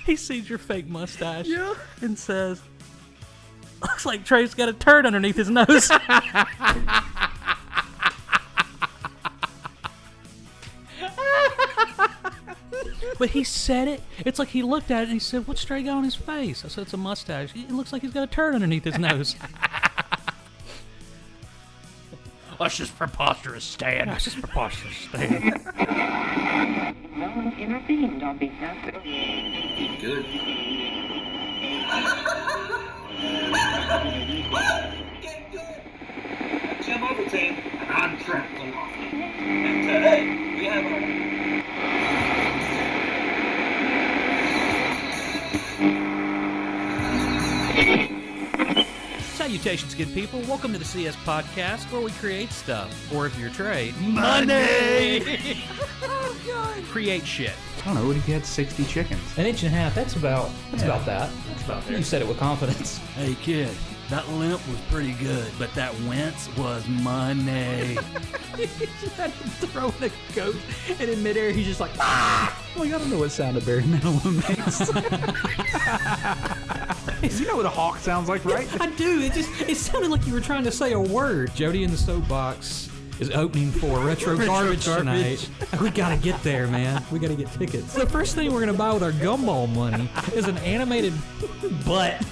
He sees your fake mustache and says, looks like Trey's got a turd underneath his nose. But he said it. It's like he looked at it and he said, what's Trey got on his face? I said, it's a mustache. It looks like he's got a turd underneath his nose. That's just preposterous, Stan. That's just preposterous, Stan. No one intervened on behalf of... Good. Get good. Jim Overton, and I'm Trey. And today, we have a... Salutations, good people. Welcome to the CS Podcast, where we create stuff. Or if you're Trey, Money! Oh, God. Create shit. I don't know, what if you had 60 chickens? An inch and a half, that's about that. That's about there. You said it with confidence. Hey kid, that limp was pretty good, but that wince was money. He just had him throwing a goat, and in midair he's just like, ah! Like, I don't know what sound a bare minimum makes. You know what a hawk sounds like, right? I do. It sounded like you were trying to say a word. Jody in the Soapbox is opening for Retro Garbage tonight. We gotta get there, man. We gotta get tickets. The first thing we're gonna buy with our gumball money is an animated butt.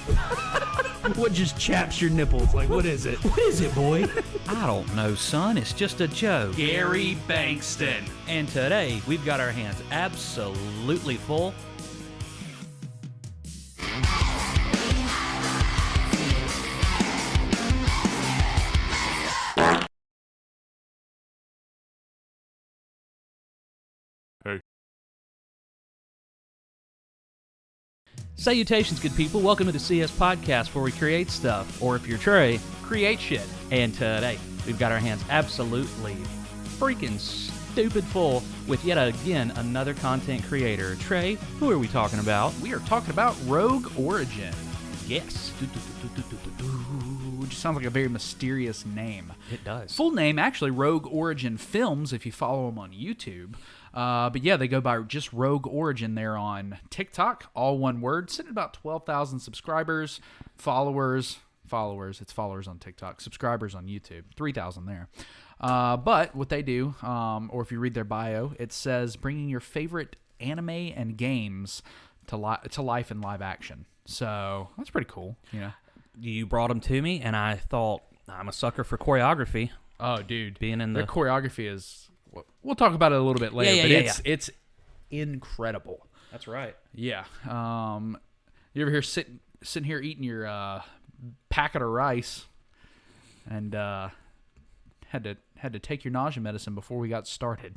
What just chaps your nipples? Like, what is it? What is it, boy? I don't know, son. It's just a joke. Gary Bankston. And today, we've got our hands absolutely full. Salutations, good people. Welcome to the CS Podcast, where we create stuff, or if you're Trey, create shit. And today, we've got our hands absolutely freaking stupid full with yet again another content creator. Trey, who are we talking about? We are talking about Rogue Origin. Yes. Which sounds like a very mysterious name. It does. Full name, actually, Rogue Origin Films, if you follow them on YouTube. But yeah, they go by just Rogue Origin there on TikTok, all one word, sitting at about 12,000 subscribers, followers, it's followers on TikTok, subscribers on YouTube, 3,000 there. But what they do, or if you read their bio, it says bringing your favorite anime and games to life in live action. So that's pretty cool, you know. You brought them to me, and I thought, I'm a sucker for choreography. Oh, dude, Being in the their choreography is... We'll talk about it a little bit later, it's incredible. That's right. Yeah. You ever hear sitting here eating your packet of rice, and had to take your nausea medicine before we got started.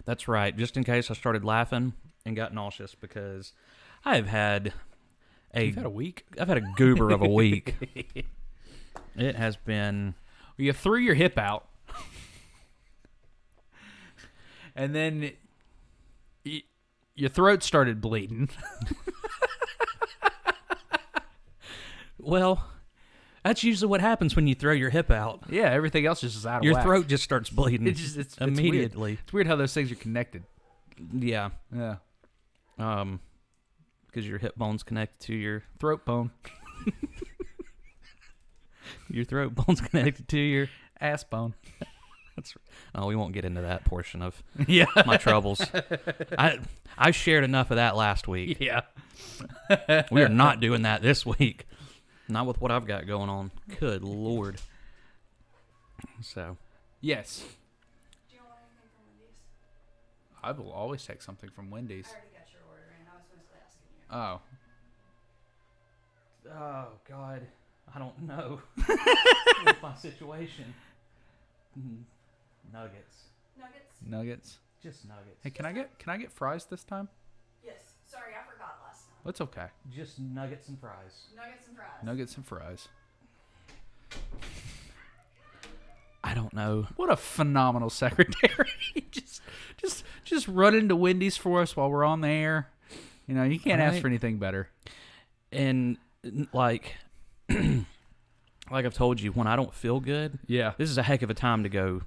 That's right. Just in case I started laughing and got nauseous, because I've had You've had a week. I've had a goober of a week. It has been. You threw your hip out. And then your throat started bleeding. Well, that's usually what happens when you throw your hip out. Yeah, everything else just is out of Your whack. throat just starts bleeding It's immediately. Weird. It's weird how those things are connected. Yeah. Yeah. Because your hip bone's connected to your Throat bone. throat bone's connected to your. Ass bone. Oh, we won't get into that portion of Yeah. my troubles. I shared enough of that last week. Yeah. We are not doing that this week. Not with what I've got going on. Good Lord. So. Yes. Do you want anything from Wendy's? I will always take something from Wendy's. I already got your order in. I was mostly asking you. Oh. Oh, God. I don't know. What's my situation? Nuggets. Nuggets. Just nuggets. Hey, can I get fries this time? Yes. Sorry, I forgot last time. That's okay. Just nuggets and fries. Nuggets and fries. Nuggets and fries. I don't know. What a phenomenal secretary. just run into Wendy's for us while we're on the air. You know, you can't ask Right. for anything better. And like I've told you, when I don't feel good, Yeah. this is a heck of a time to go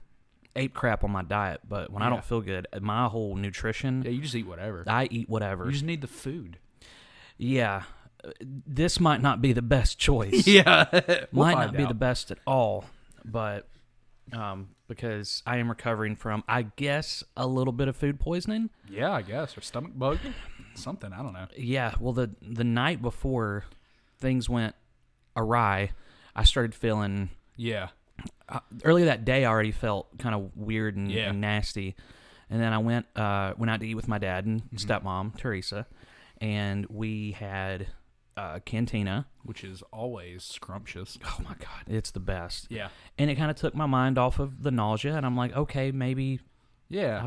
ape crap on my diet. But when I Yeah. don't feel good, my whole nutrition, Yeah, you just eat whatever. I eat whatever. You just need the food. Yeah, this might not be the best choice. Yeah, Might not be the best at all, but because I am recovering from, I guess, a little bit of food poisoning. Yeah, I guess, or stomach bug, something. I don't know. Yeah, well, the night before things went awry, I started feeling. Yeah. Earlier that day, I already felt kind of weird and, Yeah. and nasty, and then I went out to eat with my dad and stepmom Teresa, and we had cantina, Which is always scrumptious. oh my god, it's the best. Yeah. And it kind of took my mind off of the nausea, and I'm like, okay, maybe Yeah.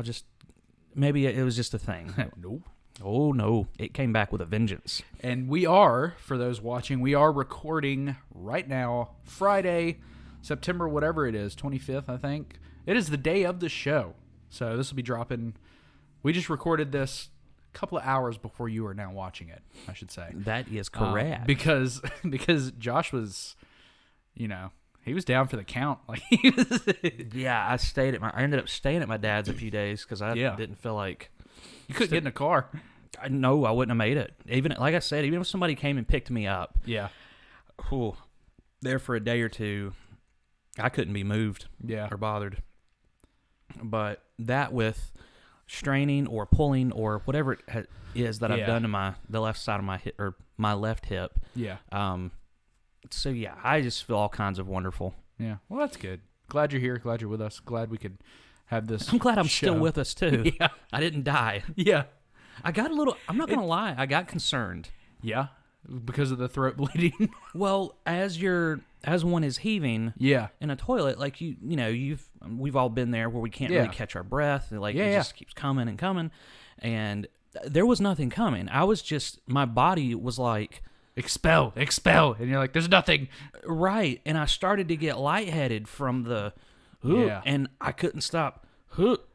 maybe it was just a thing. Nope. Oh no, it came back with a vengeance. And we are, for those watching, we are recording right now, Friday, September, whatever it is, 25th, I think. It is the day of the show. So this will be dropping. We just recorded this a couple of hours before you are now watching it, I should say. That is correct. Because Josh was, he was down for the count. Like he was, Yeah, I ended up staying at my dad's a few days because I Yeah. didn't feel like. you couldn't get in a car. No, I wouldn't have made it. Even like I said, even if somebody came and picked me up, Yeah. whew, there for a day or two, I couldn't be moved Yeah. or bothered. But that with straining or pulling or whatever it is that I've Yeah. done to the left side of my hip or my left hip. Yeah. So yeah, I just feel all kinds of wonderful. Yeah. Well, that's good. Glad you're here. Glad you're with us. Glad we could have this. I'm glad I'm show. still with us too. Yeah. I didn't die. Yeah. I got a little. I'm not gonna lie. I got concerned. Yeah. Because of the throat bleeding. Well, as one is heaving Yeah. in a toilet, like we've all been there where we can't Yeah. really catch our breath. Like Yeah, it yeah. just keeps coming and coming, and there was nothing coming. I was just my body was like Expel. And you're like, there's nothing. right, and I started to get lightheaded from the Yeah. and I couldn't stop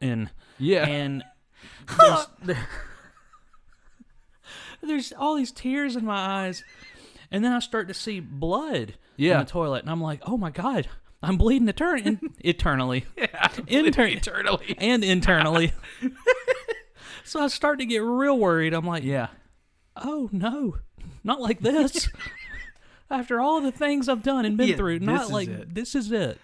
and Yeah. and there's all these tears in my eyes, and then I start to see blood in Yeah. the toilet, and I'm like, oh my god, I'm bleeding eternally. Yeah. Eternally. And internally. So I start to get real worried. I'm like, Yeah. oh no, not like this. After all the things I've done and been Yeah, through, this not is like it. this is it.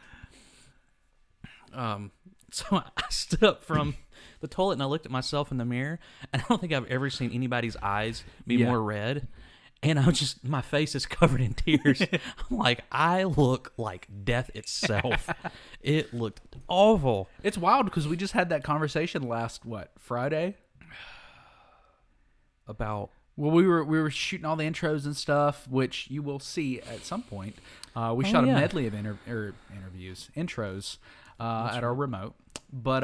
So I stood up from the toilet and I looked at myself in the mirror, and I don't think I've ever seen anybody's eyes be Yeah. more red. And my face is covered in tears. I'm like, I look like death itself. It looked awful. It's wild because we just had that conversation last, Friday? About Well, we were shooting all the intros and stuff, which you will see at some point. We shot yeah. a medley of intros at our remote. But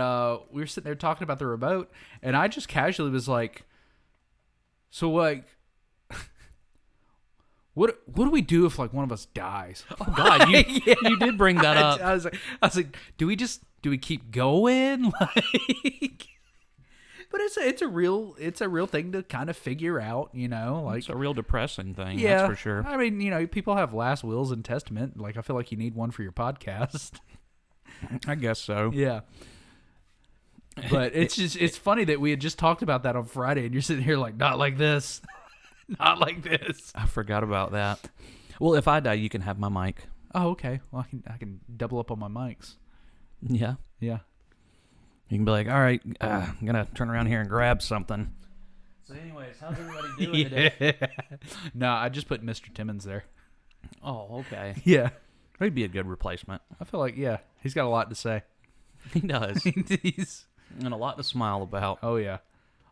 we were sitting there talking about the remote, and I just casually was like, so like, what do we do if like one of us dies? oh god, you did bring that up. I was like, do we keep going? Like, but it's a real thing to kind of figure out, like It's a real depressing thing. yeah, That's for sure. I mean, people have last wills and testament. Like, I feel like you need one for your podcast. I guess so. Yeah. But it's funny that we had just talked about that on Friday, and you're sitting here like, not like this, not like this. I forgot about that. Well, if I die, you can have my mic. Oh, okay. Well, I can double up on my mics. Yeah. Yeah. You can be like, all right, I'm going to turn around here and grab something. So anyways, how's everybody doing today? No, I just put Mr. Timmons there. Oh, okay. Yeah. He'd be a good replacement. I feel like, yeah, he's got a lot to say. He does. He's, And a lot to smile about. oh, yeah.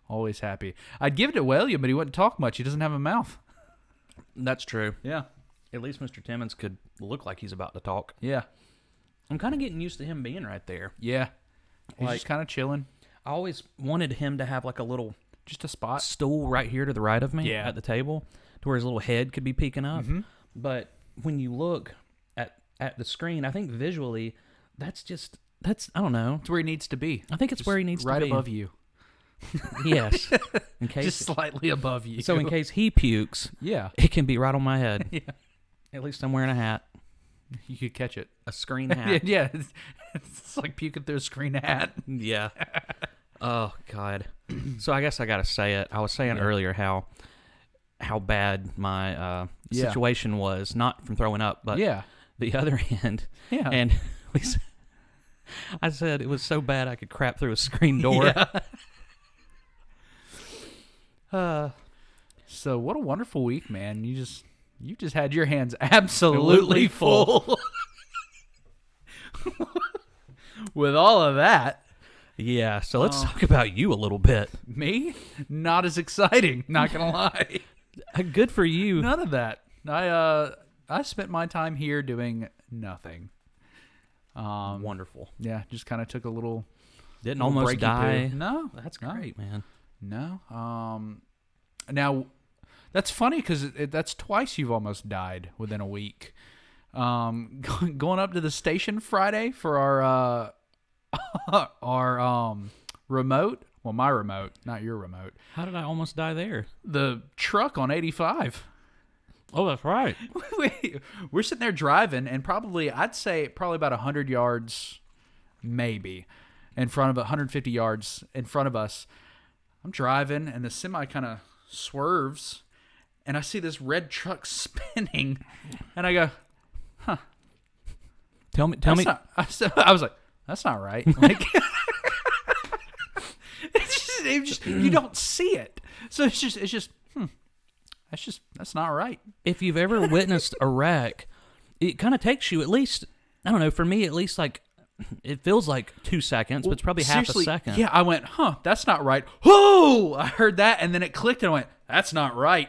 Always happy. I'd give it to William, but he wouldn't talk much. He doesn't have a mouth. That's true. Yeah. At least Mr. Timmons could look like he's about to talk. Yeah. I'm kind of getting used to him being right there. Yeah. He's Like- just kind of chilling. I always wanted him to have like a little Just a spot. stool right here to the right of me Yeah. at the table to where his little head could be peeking up. But when you look at the screen, I think visually that's I don't know. It's where he needs to be. I think it's Just where he needs right to be. above you. Yes. In case Just slightly above you. so in case he pukes, yeah, it can be right on my head. Yeah. At least I'm wearing a hat, you could catch it. a screen hat. Yeah, it's like puking through a screen hat. Yeah. Oh God. So I guess I gotta say it. I was saying earlier how how bad my Yeah. situation was, not from throwing up, but Yeah. the other end. Yeah. And I said it was so bad I could crap through a screen door. So what a wonderful week, man. You just had your hands absolutely full. With all of that. Yeah, so let's talk about you a little bit. Me? Not as exciting, not gonna lie. Good for you. None of that. I spent my time here doing nothing. Wonderful. Yeah, just kind of took a little Didn't little almost breaky die. poo. No, That's no. great, man. No. Now, that's funny because that's twice you've almost died within a week. Going up to the station Friday for our remote. Well, my remote, not your remote. How did I almost die there? The truck on 85. Oh, that's right. We're sitting there driving, and I'd say probably about 100 yards, maybe, in front of 150 yards in front of us. I'm driving, and the semi kind of swerves, and I see this red truck spinning, and I go, "Huh." Tell me. I was like, "That's not right." Like, you don't see it, so it's just. That's not right. If you've ever witnessed a wreck, it kind of takes you at least, I don't know, for me at least like, it feels like 2 seconds, but it's probably half a Seriously, second. Yeah, I went, that's not right. Whoa! I heard that, and then it clicked, and I went, that's not right.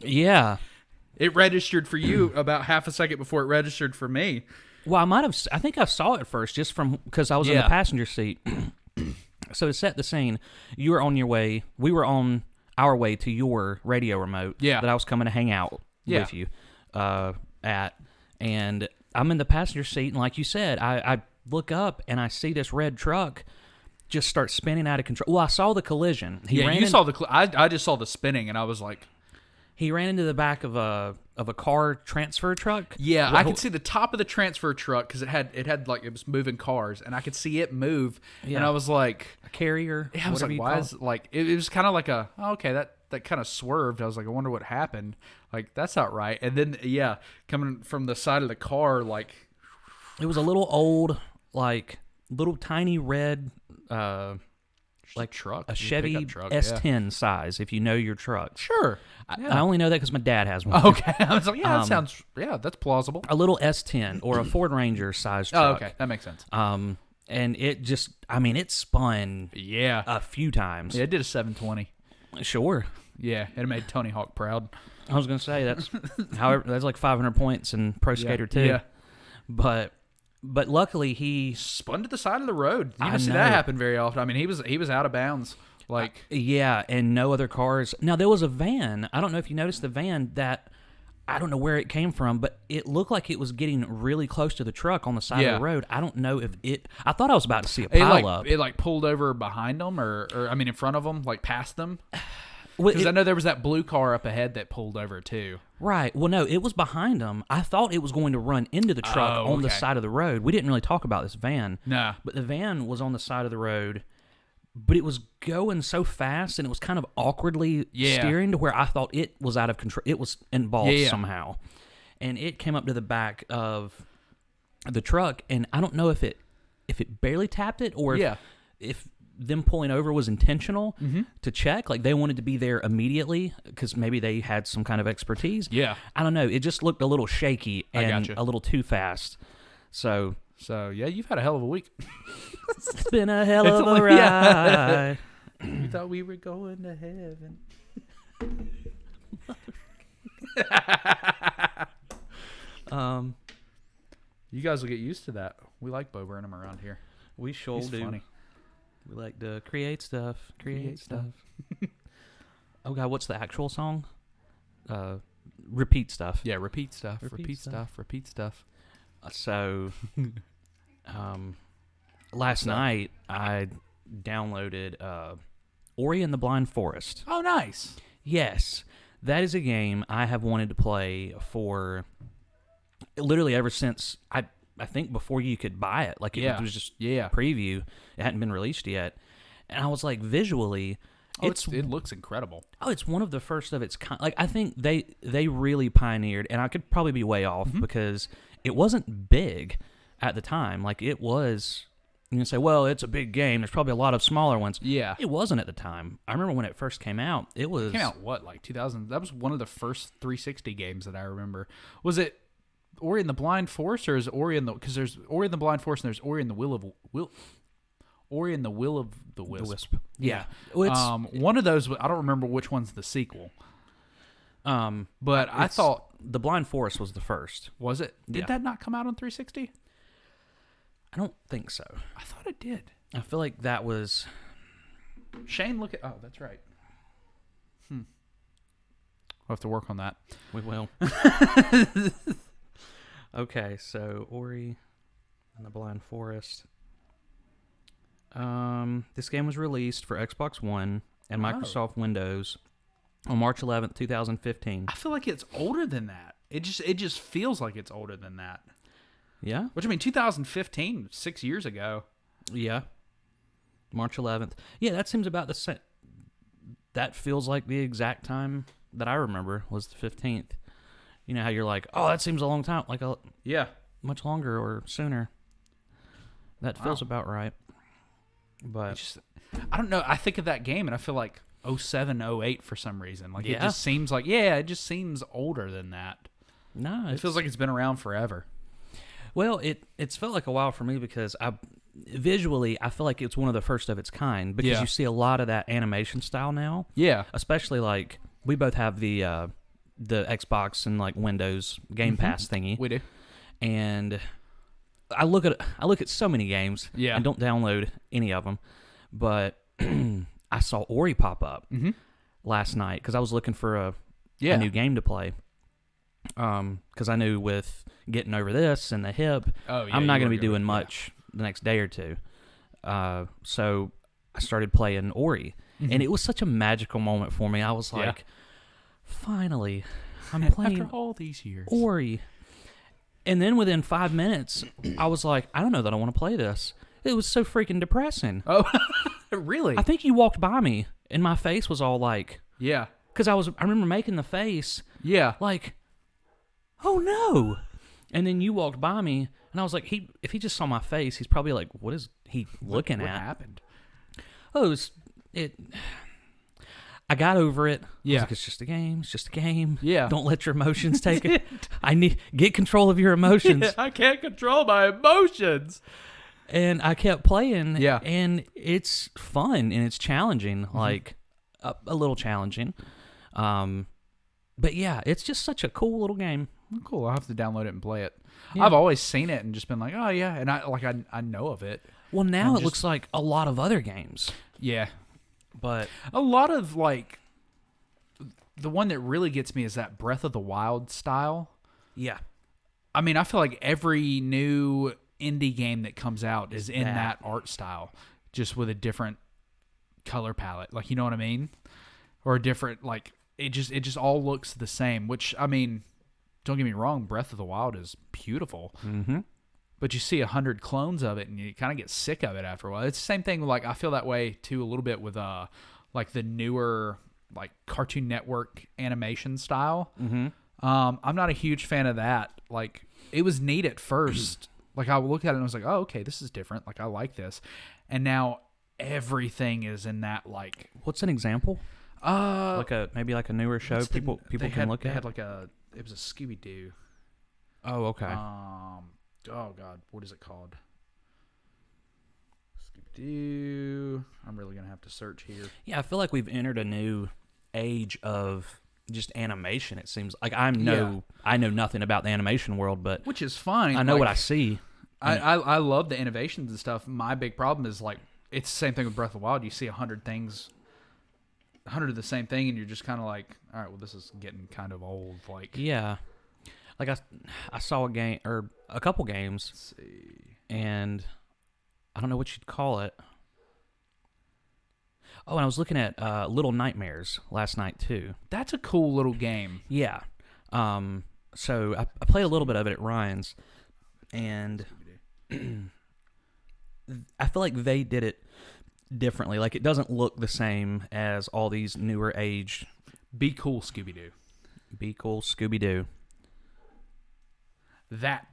Yeah. It registered for you about half a second before it registered for me. Well, I think I saw it first just because I was in the passenger seat. So to set the scene, you were on your way. We were on our way to your radio remote that I was coming to hang out with you at. And I'm in the passenger seat, and like you said, I look up, and I see this red truck just start spinning out of control. Well, I saw the collision. Saw the I just saw the spinning, and I was like... He ran into the back of a car transfer truck. Yeah, I could see the top of the transfer truck because it was moving cars, and I could see it move, and I was like, a carrier. Yeah, I was like, why is like it was kind of like that kind of swerved. I was like, I wonder what happened. Like, that's not right. And then coming from the side of the car, like it was a little old, like little tiny red like truck, a Chevy truck, S10 size, if you know your truck. Sure. I only know that because my dad has one. Okay. I was like, that sounds, that's plausible. A little S10 or a Ford Ranger size truck. Oh, okay. That makes sense. And it just, it spun a few times. Yeah, it did a 720. Sure. Yeah, it made Tony Hawk proud. I was going to say, that's like 500 points in Pro Skater 2. Yeah. But luckily he spun to the side of the road. You don't see that happen very often. I mean, he was out of bounds. Like and no other cars. Now there was a van. I don't know if you noticed the van that I don't know where it came from, but it looked like it was getting really close to the truck on the side of the road. I don't know if I thought I was about to see a pile up. It like pulled over behind them or in front of them, like past them. Because I know there was that blue car up ahead that pulled over too. Right. Well, no, it was behind them. I thought it was going to run into the truck on the side of the road. We didn't really talk about this van. No. But the van was on the side of the road, but it was going so fast, and it was kind of awkwardly steering to where I thought it was out of control. It was involved somehow. And it came up to the back of the truck, and I don't know if it barely tapped it or if them pulling over was intentional to check. Like, they wanted to be there immediately because maybe they had some kind of expertise. Yeah. I don't know. It just looked a little shaky and a little too fast. So, you've had a hell of a week. It's been a hell of a ride. We thought we were going to heaven. You guys will get used to that. We like Bo Burnham around here. We sure He's do. funny. We like to create stuff. Oh God, what's the actual song? Repeat stuff. Yeah, repeat stuff. Repeat stuff. So, last night I downloaded Ori and the Blind Forest. Oh, nice. Yes, that is a game I have wanted to play for literally ever since I think before you could buy it. Like, it was just preview. It hadn't been released yet. And I was like, visually, It looks incredible. Oh, it's one of the first of its kind. Like, I think they really pioneered, and I could probably be way off because it wasn't big at the time. Like, it was. You can say, well, it's a big game. There's probably a lot of smaller ones. Yeah. It wasn't at the time. I remember when it first came out. It was. It came out what, like 2000? That was one of the first 360 games that I remember. Was it Ori and the Blind Forest, or is Ori and the? Because there's Ori and the Blind Forest, and there's Ori and the Will of the Wisp. Yeah. Well, one of those. I don't remember which one's the sequel. But I thought the Blind Forest was the first. Was it? Did Yeah. that not come out on 360? I don't think so. I thought it did. I feel like that was. Shane, look at. Oh, that's right. We'll have to work on that. We will. Okay, so Ori and the Blind Forest. This game was released for Xbox One and Microsoft Windows on March 11th, 2015. I feel like it's older than that. It just feels like it's older than that. Yeah? Which, I mean, 2015, 6 years ago. Yeah. March 11th. Yeah, that seems about the same. That feels like the exact time that I remember was the 15th. You know how you're like, oh, that seems a long time. Like, much longer or sooner. That feels about right. But I don't know. I think of that game and I feel like 07, 08 for some reason. Like, Yeah. it just seems like, it just seems older than that. no, It feels like it's been around forever. Well, it's felt like a while for me because visually I feel like it's one of the first of its kind because Yeah. you see a lot of that animation style now. Yeah. Especially like we both have the Xbox and like Windows Game Pass thingy. We do. And I look at so many games Yeah. and don't download any of them, but I saw Ori pop up last night because I was looking for a new game to play. Because I knew with getting over this and the hip, I'm not going to be doing much the next day or two. So I started playing Ori, and it was such a magical moment for me. I was like, finally, I'm playing After all these years. Ori. And then within 5 minutes, I was like, I don't know that I want to play this. It was so freaking depressing. Oh, really? I think you walked by me, and my face was all like, Yeah. because I remember making the face, Yeah. like, oh no. And then you walked by me, and I was like, if he just saw my face, he's probably like, what is he looking What at? happened? Oh, I got over it. Yeah. I was like, it's just a game. It's just a game. Yeah. Don't let your emotions take it. Get control of your emotions. I can't control my emotions. And I kept playing. Yeah. And it's fun and it's challenging, like a little challenging. But yeah, it's just such a cool little game. Oh, cool. I'll have to download it and play it. Yeah. I've always seen it and just been like, oh yeah, and I know of it. Well, now it just- looks like a lot of other games. Yeah. But A lot of like the one that really gets me is that Breath of the Wild style. yeah. I mean, I feel like every new indie game that comes out is in that. that art style, just with a different color palette. Like, you know what I mean? Or a different, like, it just all looks the same, which, I mean, don't get me wrong, Breath of the Wild is beautiful. Mm-hmm. But you see 100 clones of it and you kind of get sick of it after a while. It's the same thing, like, I feel that way too a little bit with like the newer like Cartoon Network animation style. Mm-hmm. I'm not a huge fan of that. Like, it was neat at first. Like, I looked at it and I was like, oh, okay, this is different. Like, I like this. And now everything is in that, like, What's an example? Maybe like a newer show what's the- people they can look they at. had like it was a Scooby-Doo. Oh, okay. Oh God, what is it called? Scooby-Doo. I'm really gonna have to search here. Yeah, I feel like we've entered a new age of just animation. It seems like I know nothing about the animation world, but Which is fine. I know like, what I see. I love the innovations and stuff. My big problem is, like, it's the same thing with Breath of the Wild. You see 100 things, 100 of the same thing, and you're just kind of like, all right, well, this is getting kind of old. Like, Yeah, like I saw a game or a couple games, let's see. and I don't know what you'd call it. Oh, and I was looking at Little Nightmares last night too. That's a cool little game. Yeah. So I played a little bit of it at Ryan's, and I feel like they did it differently. Like, it doesn't look the same as all these newer age. Be Cool, Scooby-Doo. Be Cool, Scooby-Doo. That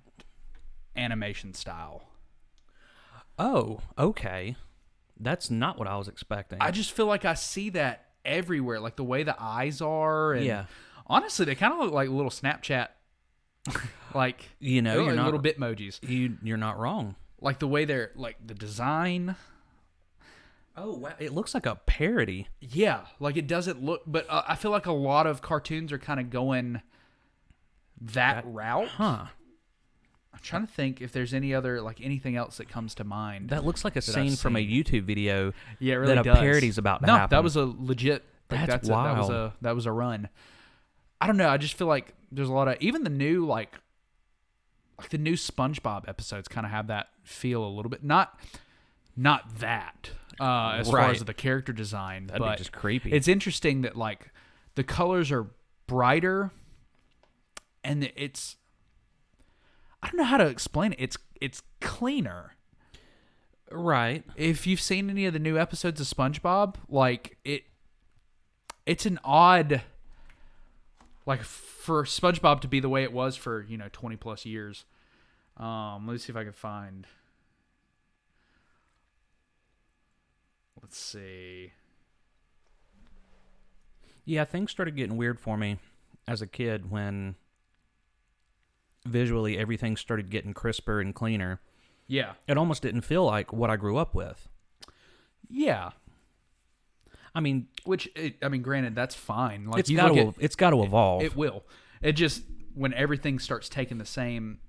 animation style. Oh, okay. That's not what I was expecting. I just feel like I see that everywhere, like the way the eyes are. And Yeah. honestly, they kind of look like little Snapchat, like, You know, they look you're like not- little Bitmojis. You're not wrong. Like the way they're, like the design. Oh, wow. It looks like a parody. Yeah, like it doesn't look, but I feel like a lot of cartoons are kind of going that route. Huh. I'm trying to think if there's any other, like anything else that comes to mind. That looks like a I've scene from a seen. YouTube video Yeah, it really that does. a parody's about to no, happen. that was a legit. Like, That's wild. That was a run. I don't know. I just feel like there's a lot of even the new like the new SpongeBob episodes kind of have that feel a little bit. Not that as far Right. as the character design, That'd but be just creepy. it's interesting that like the colors are brighter, and it's I don't know how to explain it. It's cleaner. Right. If you've seen any of the new episodes of SpongeBob, like it's an odd, like for SpongeBob to be the way it was for 20 plus years. Let me see if I can find. Let's see. Yeah, things started getting weird for me as a kid when visually everything started getting crisper and cleaner. Yeah. It almost didn't feel like what I grew up with. Yeah. I mean, Granted, that's fine. Like it's you got look to it's got to evolve. It will. It just when everything starts taking the same.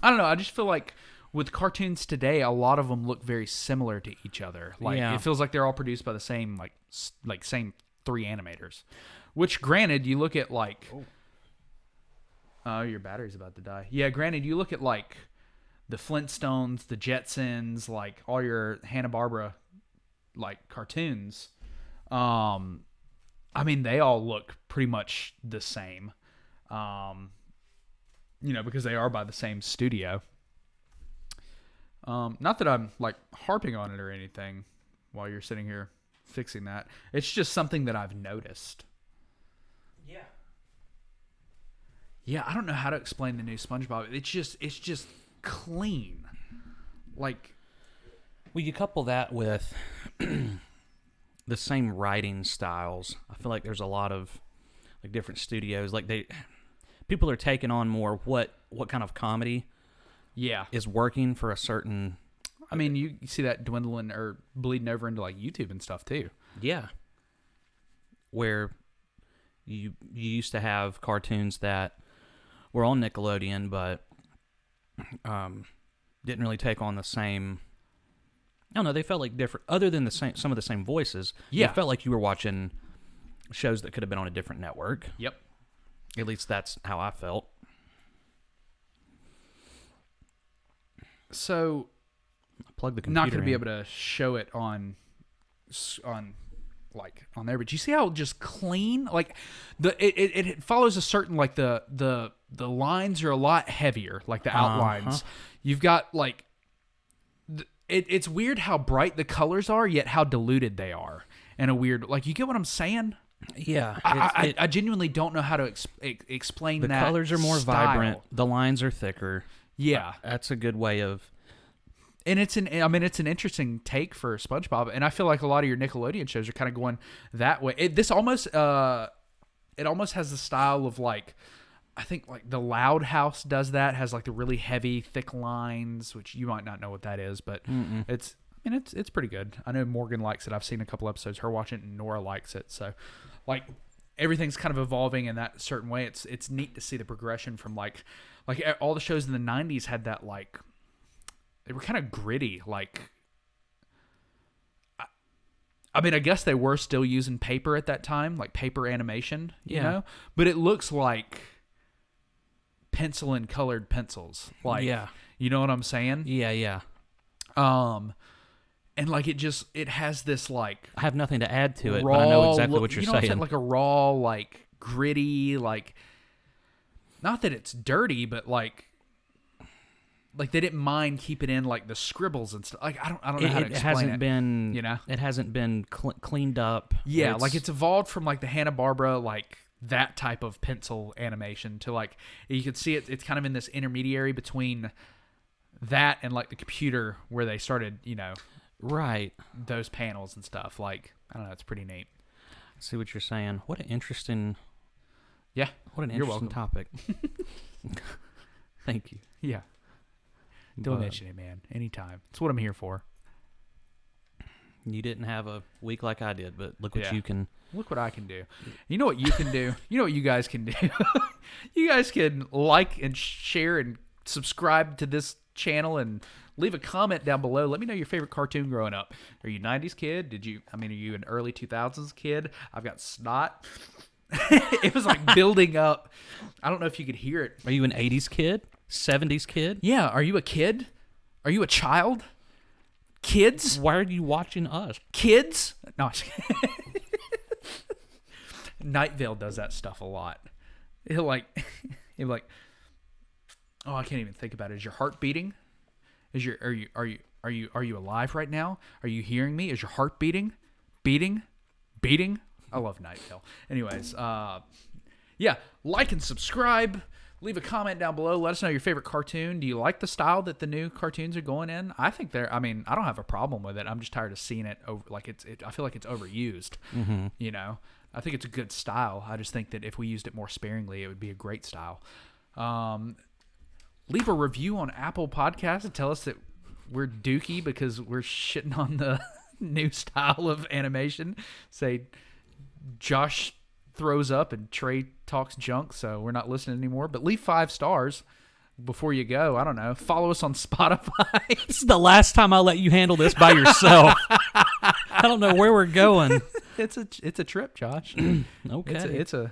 I don't know. I just feel like with cartoons today, a lot of them look very similar to each other. Like Yeah. it feels like they're all produced by the same same three animators. Which, granted, you look at like. Oh, your battery's about to die. Yeah, granted, you look at like the Flintstones, the Jetsons, like all your Hanna-Barbera like cartoons. I mean, they all look pretty much the same. Because they are by the same studio. Not that I'm like harping on it or anything while you're sitting here fixing that. It's just something that I've noticed. Yeah, I don't know how to explain the new SpongeBob. It's just clean. Like, well, you couple that with the same writing styles. I feel like there's a lot of like different studios. Like people are taking on more what kind of comedy is working for a certain. I mean, you see that dwindling or bleeding over into like YouTube and stuff too. Yeah. Where you used to have cartoons that were on Nickelodeon, but didn't really take on the same. I don't know. They felt like different, other than some of the same voices. Yeah, it felt like you were watching shows that could have been on a different network. Yep. At least that's how I felt. So, plug the computer. Not going to be able to show it on there, but you see how just clean, like it follows a certain like the lines are a lot heavier, like the outlines. You've got like it's weird how bright the colors are, yet how diluted they are, and a weird like you get what I'm saying. Yeah, I genuinely don't know how to explain the that. The colors are more vibrant. The lines are thicker. Yeah, that's a good way of. And it's an interesting take for SpongeBob, and I feel like a lot of your Nickelodeon shows are kind of going that way. It almost has the style of like, I think like the Loud House does that, has like the really heavy, thick lines, which you might not know what that is, but it's pretty good. I know Morgan likes it. I've seen a couple episodes, her watching it, and Nora likes it. So, like everything's kind of evolving in that certain way. It's neat to see the progression from like all the shows in the '90s had that like. They were kind of gritty, like. I mean, I guess they were still using paper at that time, like paper animation, you know. But it looks like pencil and colored pencils, like. Yeah. You know what I'm saying? Yeah. And like it has this like. I have nothing to add to it, but I know exactly what you're saying. What I'm saying. Like a raw, like gritty, like. Not that it's dirty, but like. like they didn't mind keeping in like the scribbles and stuff. Like I don't know how to explain it. It hasn't been, you know, it hasn't been cleaned up. Yeah, like it's evolved from like the Hanna-Barbera like that type of pencil animation to like you can see it. It's kind of in this intermediary between that and like the computer where they started, you know, right, those panels and stuff. Like I don't know, it's pretty neat. I see what you're saying. What an interesting. Yeah, what an you're interesting topic. Thank you. Yeah. Don't mention it, man. Anytime. It's what I'm here for. You didn't have a week like I did, but look what you can. Look what I can do. You know what you can do? You know what you guys can do? You guys can like and share and subscribe to this channel and leave a comment down below. Let me know your favorite cartoon growing up. Are you 90s kid? Are you an early 2000s kid? I've got snot. It was like building up. I don't know if you could hear it. Are you an 80s kid? 70s kid? Yeah. Are you a kid? Are you a child? Kids? Why are you watching us? Kids? No. Night Vale does that stuff a lot. He'll be like, oh, I can't even think about it. Is your heart beating? Are you alive right now? Are you hearing me? Is your heart beating? Beating? I love Night Vale. Anyways, yeah, like and subscribe. Leave a comment down below. Let us know your favorite cartoon. Do you like the style that the new cartoons are going in? I think I don't have a problem with it. I'm just tired of seeing it over. Like I feel like it's overused. Mm-hmm. You know, I think it's a good style. I just think that if we used it more sparingly, it would be a great style. Leave a review on Apple Podcasts and tell us that we're dookie because we're shitting on the new style of animation. Say Josh throws up and Trey talks junk, so we're not listening anymore. But leave 5 stars before you go. I don't know. Follow us on Spotify. This is the last time I'll let you handle this by yourself. I don't know where we're going. It's a trip, Josh. Okay. It's a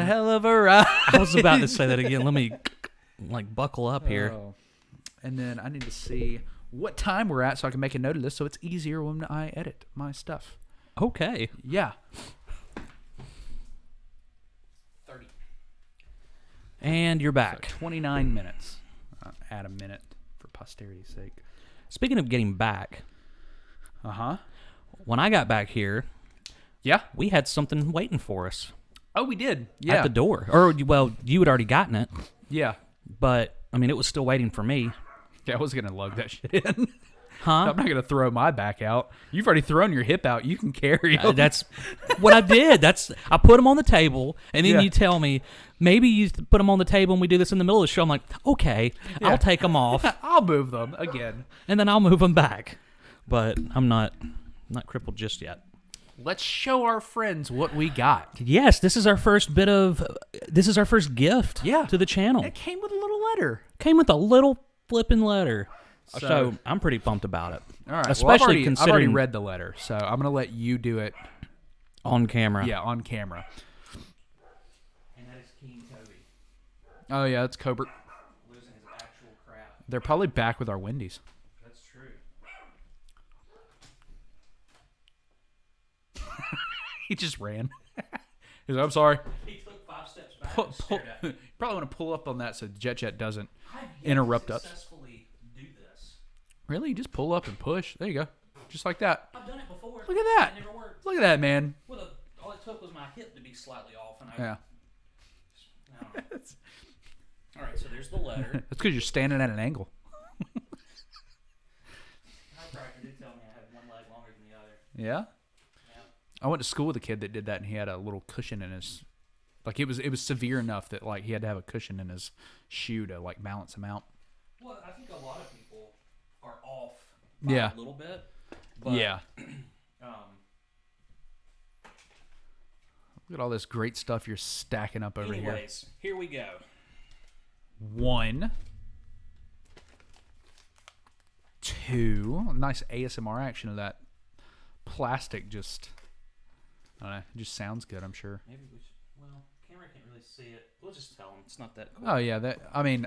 hell of a ride. I was about to say that again. Let me buckle up here. Oh. And then I need to see what time we're at so I can make a note of this so it's easier when I edit my stuff. Okay. Yeah. 30. And you're back. So 29 minutes. Add a minute for posterity's sake. Speaking of getting back. Uh-huh. When I got back here, yeah, we had something waiting for us. Oh, we did. Yeah. At the door. Or, well, you had already gotten it. Yeah. But, it was still waiting for me. Yeah, I was going to lug that shit in. Huh? I'm not going to throw my back out. You've already thrown your hip out. You can carry them. That's what I did. I put them on the table, and then you tell me, maybe you put them on the table and we do this in the middle of the show. I'm like, okay, I'll take them off. I'll move them again. And then I'll move them back. But I'm not crippled just yet. Let's show our friends what we got. Yes, this is our first gift to the channel. It came with a little letter. Came with a little flipping letter. So I'm pretty pumped about it. All right. Especially I've already read the letter, so I'm going to let you do it. On camera. Yeah, on camera. And that is King Kobe. Oh, yeah, that's Cobert. Losing his actual crap. They're probably back with our Wendy's. That's true. He just ran. He's like, I'm sorry. He took 5 steps back and stared at me. Probably want to pull up on that so Jet doesn't interrupt us. Successfully do this. Really? You just pull up and push. There you go. Just like that. I've done it before. Look at that. It never worked. Look at that, man. Well, all it took was my hip to be slightly off. And Yeah. All right, so there's the letter. That's because you're standing at an angle. Chiropractor did tell me I had one leg longer than the other. Yeah? I went to school with a kid that did that, and he had a little cushion in his... Like, it was severe enough that, like, he had to have a cushion in his shoe to, like, balance him out. Well, I think a lot of people are off by a little bit. But, yeah. Look at all this great stuff you're stacking up over here. Anyways, here we go. 1, 2. Nice ASMR action of that plastic just... I don't know. It just sounds good, I'm sure. Maybe we should... Well, camera can't really see it. We'll just tell them it's not that cool. Oh, yeah.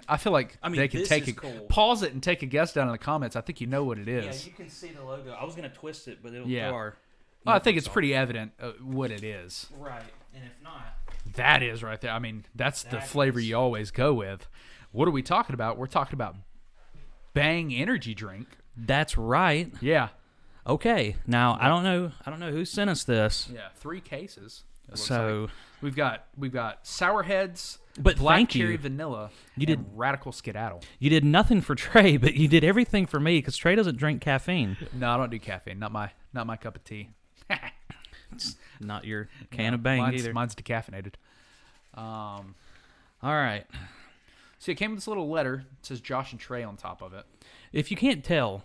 I feel like they can take it. Cool. Pause it and take a guess down in the comments. I think you know what it is. Yeah, you can see the logo. I was going to twist it, but it'll Yeah. throw our... Well, I think it's pretty evident what it is. Right. And if not... That is right there. I mean, that's the flavor you always go with. What are we talking about? We're talking about Bang energy drink. That's right. Yeah. Okay. Now I don't know who sent us this. Yeah. 3 cases. it looks So like. we've got Sour Heads, But Black thank you. Cherry Vanilla, You and Radical Skedaddle. you did nothing for Trey, but you did everything for me because Trey doesn't drink caffeine. No, I don't do caffeine. Not my cup of tea. Not your can of Bang either. Mine's decaffeinated. All right. So it came with this little letter. It says Josh and Trey on top of it. If you can't tell,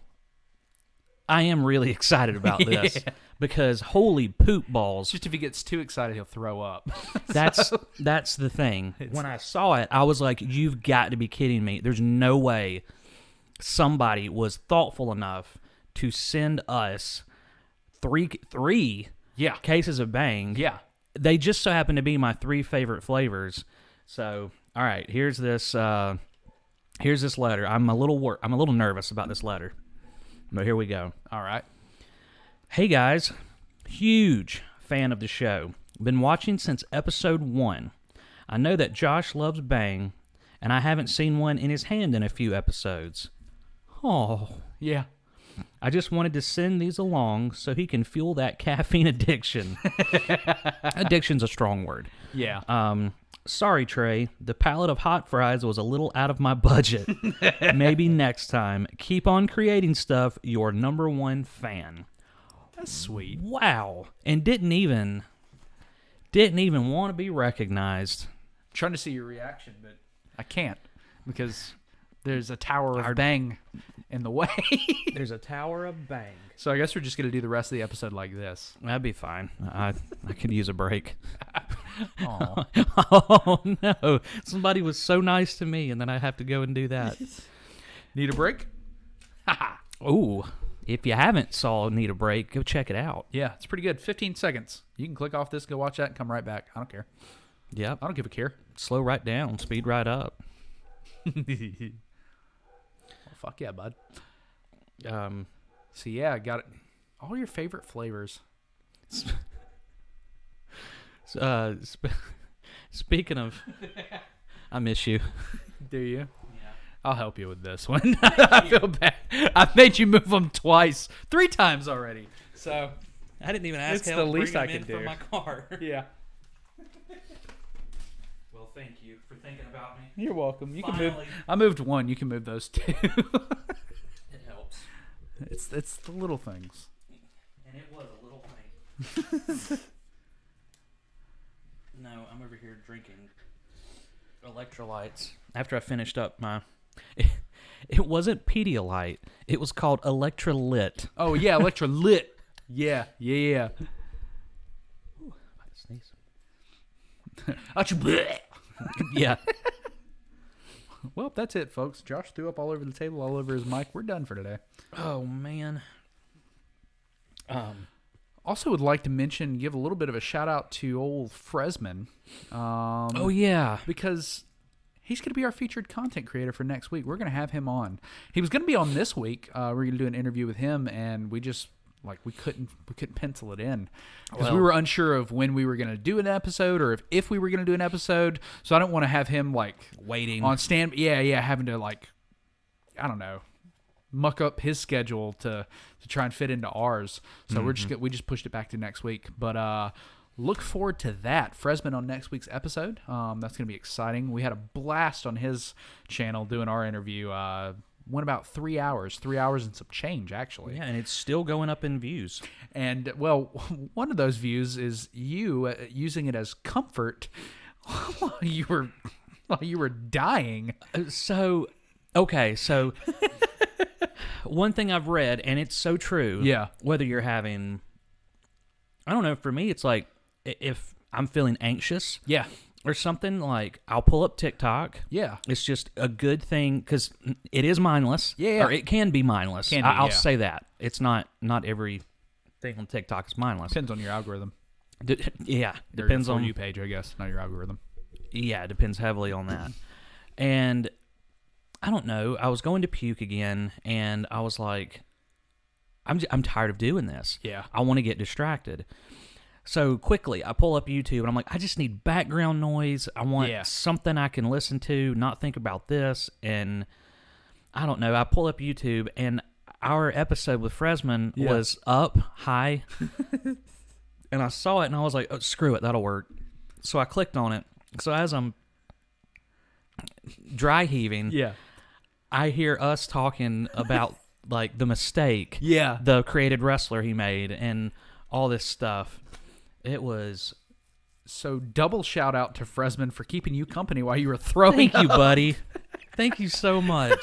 I am really excited about this Yeah. because holy poop balls. Just if he gets too excited, he'll throw up. That's the thing. When I saw it, I was like, you've got to be kidding me. There's no way somebody was thoughtful enough to send us three Yeah. cases of Bang. Yeah. They just so happen to be my 3 favorite flavors. So, all right, here's this letter. I'm a little nervous about this letter. But here we go. All right. Hey guys, huge fan of the show. Been watching since episode 1. I know that Josh loves Bang, and I haven't seen one in his hand in a few episodes. Oh, Yeah. I just wanted to send these along so he can fuel that caffeine addiction. Addiction's a strong word. Yeah. Sorry, Trey. The palette of hot fries was a little out of my budget. Maybe next time. Keep on creating stuff. Your #1 fan. That's sweet. Wow. And didn't even want to be recognized. Trying to see your reaction, but I can't because there's a tower of Bang in the way. There's a tower of Bang. So I guess we're just going to do the rest of the episode like this. That'd be fine. I could use a break. Aw. Oh, no. Somebody was so nice to me, and then I have to go and do that. Need a break? Ooh. If you haven't saw Need a Break, go check it out. Yeah, it's pretty good. 15 seconds. You can click off this, go watch that, and come right back. I don't care. Yep. I don't give a care. Slow right down. Speed right up. Well, fuck yeah, bud. Um, So yeah, I got it. All your favorite flavors. Speaking of, I miss you. Do you? Yeah. I'll help you with this one. I feel bad. I've made you move them 3 times already. So I didn't even ask It's how the to least bring I them could in do. from my car. yeah, Well, thank you for thinking about me. you're welcome. You can move. Finally. I moved 1. You can move those 2. It helps. It's the little things. And it was a little thing. No, I'm over here drinking electrolytes. After I finished up my... It wasn't Pedialyte. It was called Electrolyte. Oh yeah, Electrolyte. Yeah. Ooh, I had to sneeze. Yeah. Well, that's it, folks. Josh threw up all over the table, all over his mic. We're done for today. Oh, man. Also would like to give a little bit of a shout out to old Fresman. Oh, yeah. Because he's going to be our featured content creator for next week. We're going to have him on. He was going to be on this week. We're going to do an interview with him, and we just we couldn't pencil it in because we were unsure of when we were going to do an episode or if we were going to do an episode. So I don't want to have him waiting on stand. Yeah, having to I don't know, muck up his schedule to try and fit into ours. So we just pushed it back to next week. But look forward to that. Fresman on next week's episode. That's going to be exciting. We had a blast on his channel doing our interview. Went about 3 hours, 3 hours and some change, actually. Yeah, and it's still going up in views. And, well, one of those views is you using it as comfort while you were dying. So one thing I've read, and it's so true. Yeah. Whether you're having, I don't know, for me, it's like if I'm feeling anxious. Yeah. Or something, I'll pull up TikTok. Yeah. It's just a good thing because it is mindless. Yeah. Or it can be mindless. Can be, I'll yeah. say that. It's not every thing on TikTok is mindless. Depends on your algorithm. Yeah. Or Depends your For on You page, I guess, not your algorithm. Yeah, it depends heavily on that. And I don't know. I was going to puke again, and I was like, I'm tired of doing this. Yeah. I want to get distracted. So quickly, I pull up YouTube, and I'm like, I just need background noise. I want something I can listen to, not think about this. And I don't know. I pull up YouTube, and our episode with Fresman was up high, and I saw it, and I was like, oh, screw it, that'll work. So I clicked on it. So as I'm dry heaving, I hear us talking about like the mistake, the created wrestler he made, and all this stuff. It was... So double shout out to Fresman for keeping you company while you were throwing Thank you, buddy. Thank you so much.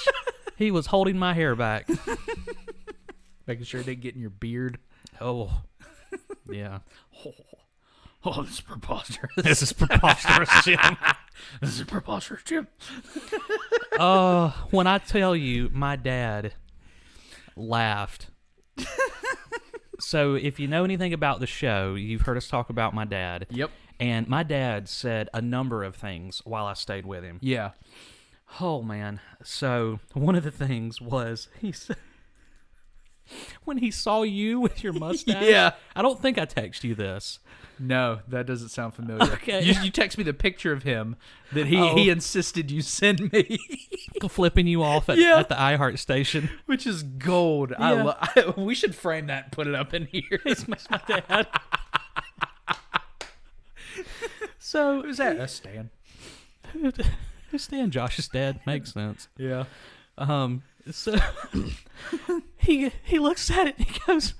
He was holding my hair back. Making sure it didn't get in your beard. Oh, yeah. Oh, this is preposterous. This is preposterous, Jim. This is preposterous, Jim. When I tell you, my dad laughed. So if you know anything about the show, you've heard us talk about my dad. Yep. And my dad said a number of things while I stayed with him. Yeah. Oh, man. So one of the things was he said, when he saw you with your mustache, I don't think I texted you this. No, that doesn't sound familiar. Okay. You text me the picture of him that he insisted you send me. Flipping you off at the iHeart station. Which is gold. Yeah. We should frame that and put it up in here. It's my dad. So Who's that? That's Stan. Who's Stan? Josh's dad. Makes sense. Yeah. So he looks at it and he goes,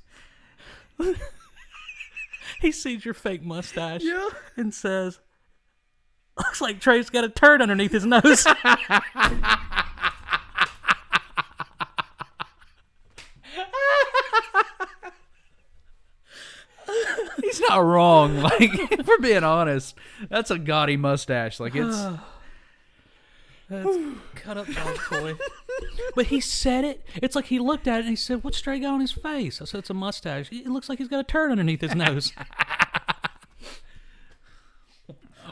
he sees your fake mustache and says, looks like Trey's got a turd underneath his nose. He's not wrong. Like, if we're being honest, that's a gaudy mustache. Like, it's... That's cut up dog toy. But he said it. It's like he looked at it and he said, what's Trey got on his face? I said, it's a mustache. It looks like he's got a turd underneath his nose.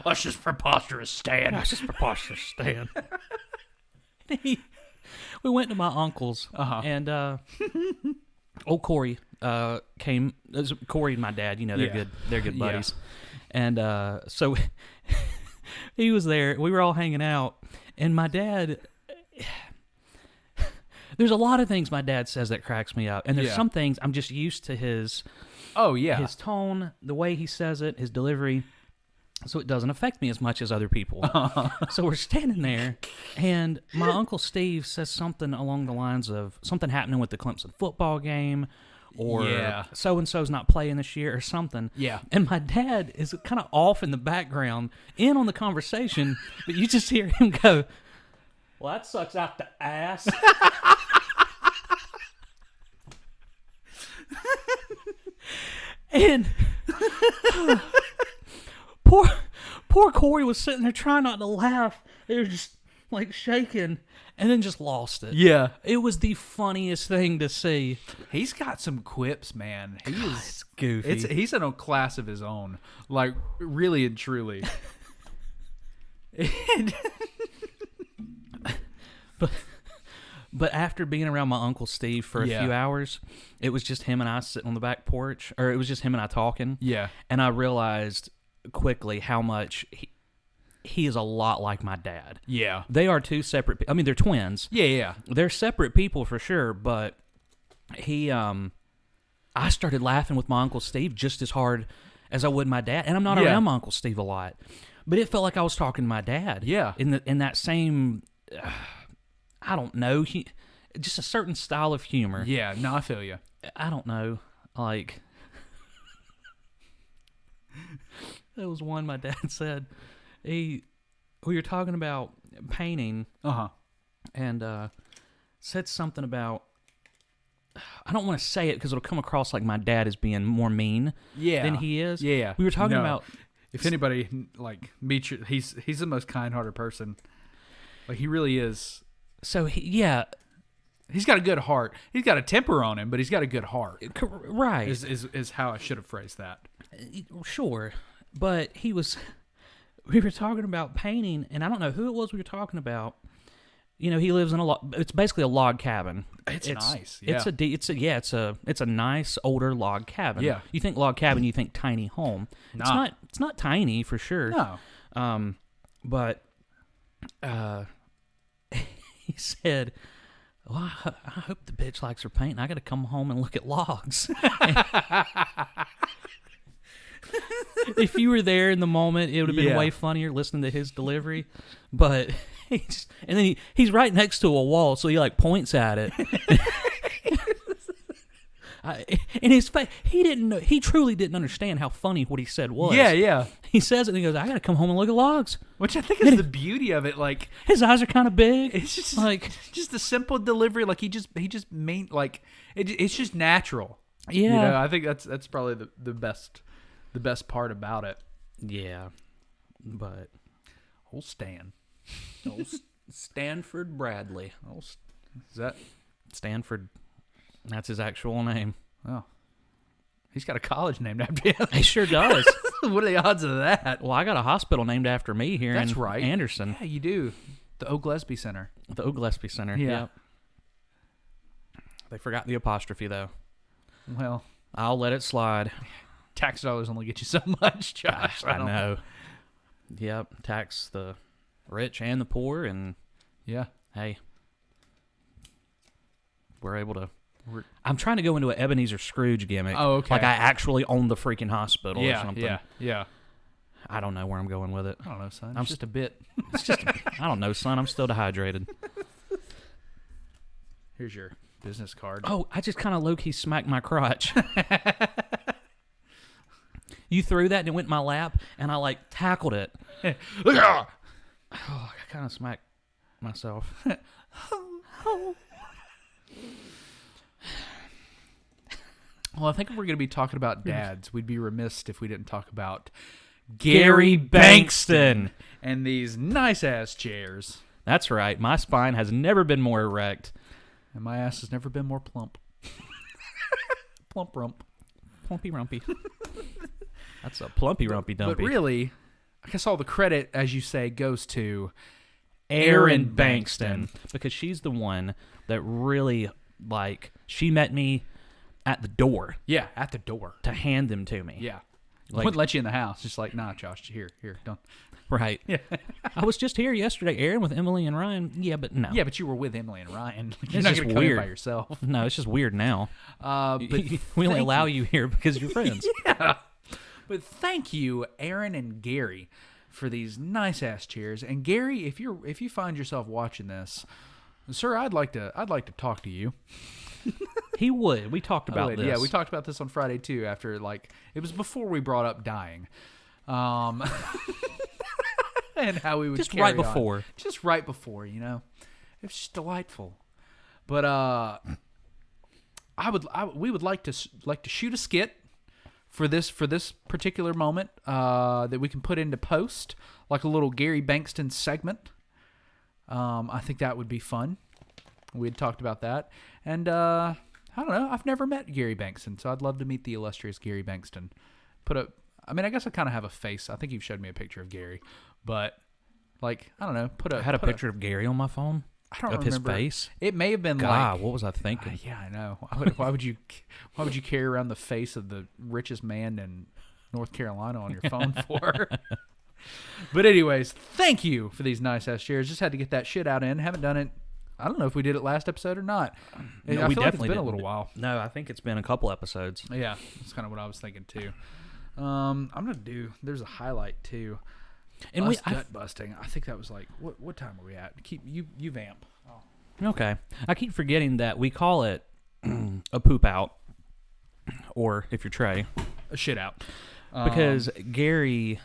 That's just preposterous, Stan. That's just preposterous, Stan. We went to my uncle's, and old Corey came. Corey and my dad, you know, they're good. They're good buddies. And so he was there. We were all hanging out, and my dad. There's a lot of things my dad says that cracks me up, and there's some things I'm just used to his. Oh yeah, his tone, the way he says it, his delivery. So it doesn't affect me as much as other people. So we're standing there, and my Uncle Steve says something along the lines of something happening with the Clemson football game, or so-and-so's not playing this year, or something. Yeah. And my dad is kind of off in the background, in on the conversation, but you just hear him go, well, that sucks out the ass. And... Poor Corey was sitting there trying not to laugh. They were just like shaking and then just lost it. Yeah. It was the funniest thing to see. He's got some quips, man. It's goofy. He's in a class of his own. Like, really and truly. But after being around my Uncle Steve for a few hours, it was just him and I sitting on the back porch, or it was just him and I talking. Yeah. And I realized quickly how much he is a lot like my dad. Yeah. They are two separate, I mean, they're twins. Yeah. They're separate people for sure, but I started laughing with my Uncle Steve just as hard as I would my dad. And I'm not around my Uncle Steve a lot. But it felt like I was talking to my dad. Yeah. In that same, I don't know, just a certain style of humor. Yeah, no, I feel you. I don't know, like... There was one my dad said. We were talking about painting. And said something about, I don't want to say it because it'll come across like my dad is being more mean than he is. Yeah. We were talking about... If anybody, like, meets you, he's the most kind-hearted person. Like, he really is. So, he's got a good heart. He's got a temper on him, but he's got a good heart. Right. Is how I should have phrased that. Sure. But we were talking about painting, and I don't know who it was we were talking about. You know, he lives in it's basically a log cabin. It's nice. It's a nice older log cabin. Yeah. You think log cabin, you think tiny home. It's not tiny for sure. No. But he said, Well, I hope the bitch likes her paint. I got to come home and look at logs. If you were there in the moment, it would have been way funnier listening to his delivery. But and then he's right next to a wall, so he like points at it. In his face, he didn't know. He truly didn't understand how funny what he said was. Yeah. He says it and he goes, "I got to come home and look at logs." Which I think is the beauty of it. Like, his eyes are kind of big. it's just like just a simple delivery. Like he just made like it's just natural. Yeah. You know, I think that's probably the best part about it. Yeah, but Old Stan. Stanford Bradley. Is that? Stanford. That's his actual name. Oh, he's got a college named after him. He sure does. What are the odds of that? Well, I got a hospital named after me here in Anderson. Yeah, you do. The O'Gillespie Center. The O'Gillespie Center. Yeah. Yep. They forgot the apostrophe, though. Well, I'll let it slide. tax dollars only get you so much, Josh. I know. Yep. Tax the rich and the poor, and yeah. Hey, we're able to. I'm trying to go into an Ebenezer Scrooge gimmick. Oh, okay. Like I actually own the freaking hospital or something. Yeah. I don't know where I'm going with it. I don't know, son. I'm It's just a bit. It's just, I don't know, son. I'm still dehydrated. Here's your business card. Oh, I just kind of low-key smacked my crotch. You threw that and it went in my lap, and I, like, tackled it. Oh, I kind of smacked myself. Well, I think if we're going to be talking about dads, we'd be remiss if we didn't talk about Gary Bankston. And these nice-ass chairs. That's right. My spine has never been more erect. And my ass has never been more plump. Plump rump. Plumpy rumpy. That's a plumpy rumpy dumpy. But really, I guess all the credit, as you say, goes to Erin Bankston. Because she's the one that really, like, she met me at the door. Yeah, at the door. To hand them to me. Yeah. Like, Wouldn't let you in the house. Just like, nah, Josh, here, don't. Right. Yeah. I was just here yesterday, Erin, with Emily and Ryan. Yeah, but no. Yeah, but you were with Emily and Ryan. You're It's not just going to come weird. here by yourself. No, it's just weird now. But we only allow you here because you're friends. Yeah. But thank you, Erin and Gary, for these nice-ass chairs. And Gary, if you find yourself watching this, sir, I'd like to talk to you. He would. We talked about this. Yeah, we talked about this on Friday too. After it was before we brought up dying, and how we would just carry right on. before. Just right before, it was just delightful. But we would like to shoot a skit for this particular moment that we can put into post, like a little Gary Bankston segment. I think that would be fun. We had talked about that. And I don't know. I've never met Gary Bankston, so I'd love to meet the illustrious Gary Bankston. I guess I kind of have a face. I think you've showed me a picture of Gary. But, I don't know. I had a picture of Gary on my phone. I don't of remember. His face. It may have been God, what was I thinking? Yeah, I know. Why would you carry around the face of the richest man in North Carolina on your phone for? But anyways, thank you for these nice-ass shares. Just had to get that shit out in. Haven't done it. I don't know if we did it last episode or not. No, I we feel definitely like it's been a didn't. little while. No, I think it's been a couple episodes. Yeah, that's kind of what I was thinking too. I'm gonna do. There's a highlight too. And Us gut busting. I think that was like what time are we at? Keep you vamp. Oh. Okay, I keep forgetting that we call it a poop out, or if you're Trey, A shit out. because Gary.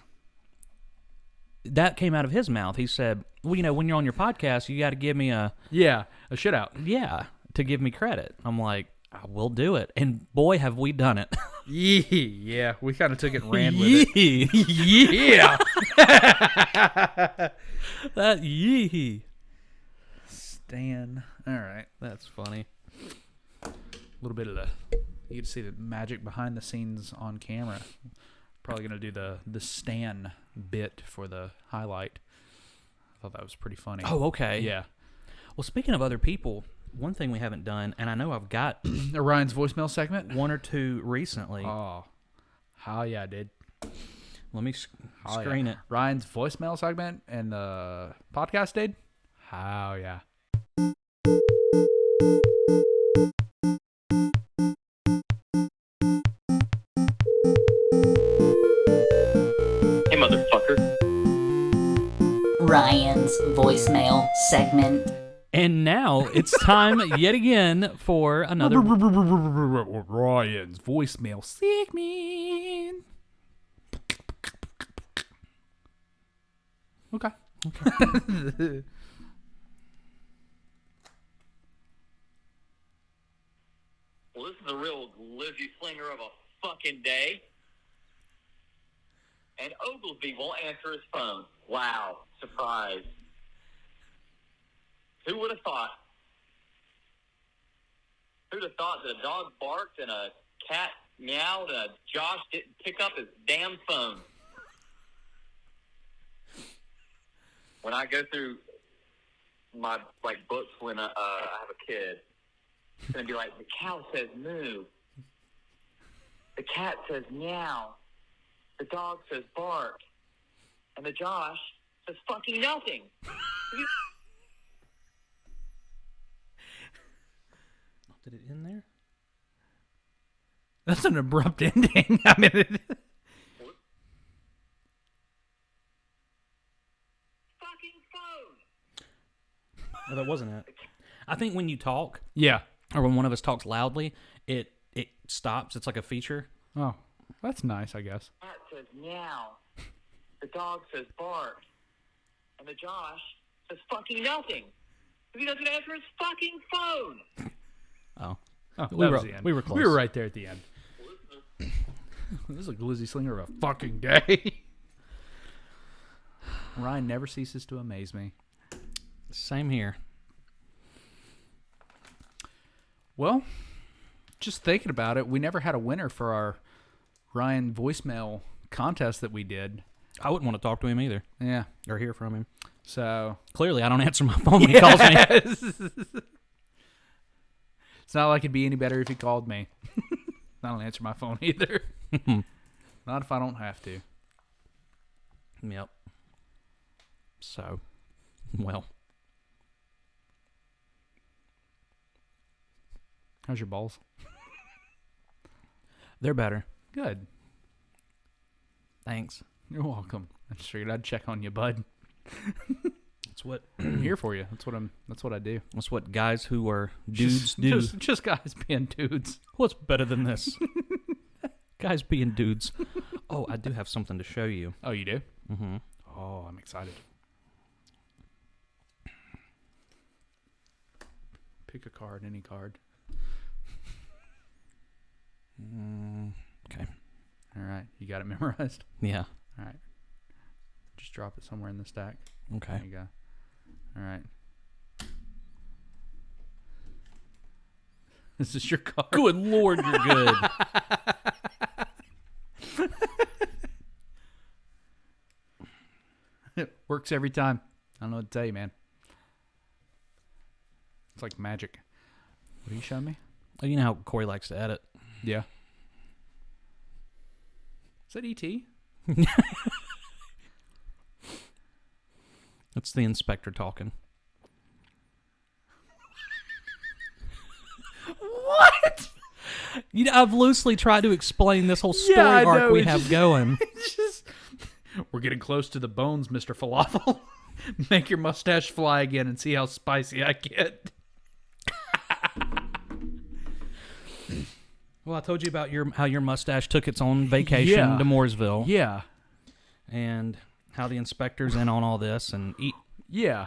That came out of his mouth. He said, well, when you're on your podcast, you got to give me a shit out. Yeah, to give me credit. I'm like, I will do it. And boy, have we done it. Yeah, we kind of took it and ran with it. Yeah. That yee. Stan. All right, That's funny. a little bit of you get to see the magic behind the scenes on camera. Probably gonna do the Stan bit for the highlight. I thought that was pretty funny. Oh, okay. Yeah. Well, speaking of other people, one thing we haven't done, and I know I've got Ryan's voicemail segment. one or two recently. Oh, hell yeah, dude. Let me Hell screen yeah. it. Ryan's voicemail segment and the podcast, dude. How yeah. Hey, motherfucker. Ryan's voicemail segment. And now it's time yet again for another. Ryan's voicemail segment. Okay. Well, this is a real Lizzie Slinger of a fucking day. And Oglesby won't answer his phone. Wow. Surprise. Who would have thought? Who'd have thought that a dog barked and a cat meowed and Josh didn't pick up his damn phone? When I go through my books when I have a kid, it's going to be like, the cow says moo. The cat says meow. The dog says bark. And the Josh says fucking nothing. Did it end there? That's an abrupt ending. I mean, Fucking phone. No, that wasn't it. I think when you talk, yeah. or when one of us talks loudly, it stops. It's like a feature. Oh, that's nice, I guess. The cat says meow. The dog says bark. And the Josh says fucking nothing. Because he doesn't answer his fucking phone. Oh, Oh, we that were was the end. we were close. We were right there at the end. This is like Lizzie Slinger of a fucking day. Ryan never ceases to amaze me. Same here. Well, just thinking about it, we never had a winner for our Ryan voicemail contest that we did. I wouldn't want to talk to him either Yeah. or hear from him. So Clearly, I don't answer my phone when he calls me. It's not like it'd be any better if he called me. I don't answer my phone either. Not if I don't have to. Yep. So, well, How's your balls? they're better. Good. Thanks. You're welcome. I just figured I'd check on you, bud. That's what I'm here for you. That's what I do. that's what guys who are dudes do. Just guys being dudes. What's better than this? Guys being dudes. Oh, I do have something to show you. Oh, you do? Mm-hmm. Oh, I'm excited. Pick a card, any card. Okay. All right, you got it memorized. Yeah. All right, just drop it somewhere in the stack. Okay. There you go. All right. Is this your card? Good Lord, you're good. It works every time. I don't know what to tell you, man. It's like magic. What are you showing me? You know how Corey likes to edit. Yeah. Is that E.T.? That's the inspector talking. What? You know, I've loosely tried to explain this whole story I arc know, we it's have just- going. We're getting close to the bones, Mr. Falafel. Make your mustache fly again and see how spicy I get. Well, I told you about how your mustache took its own vacation Yeah. to Mooresville. Yeah. And how the inspector's in on all this and eat. Yeah.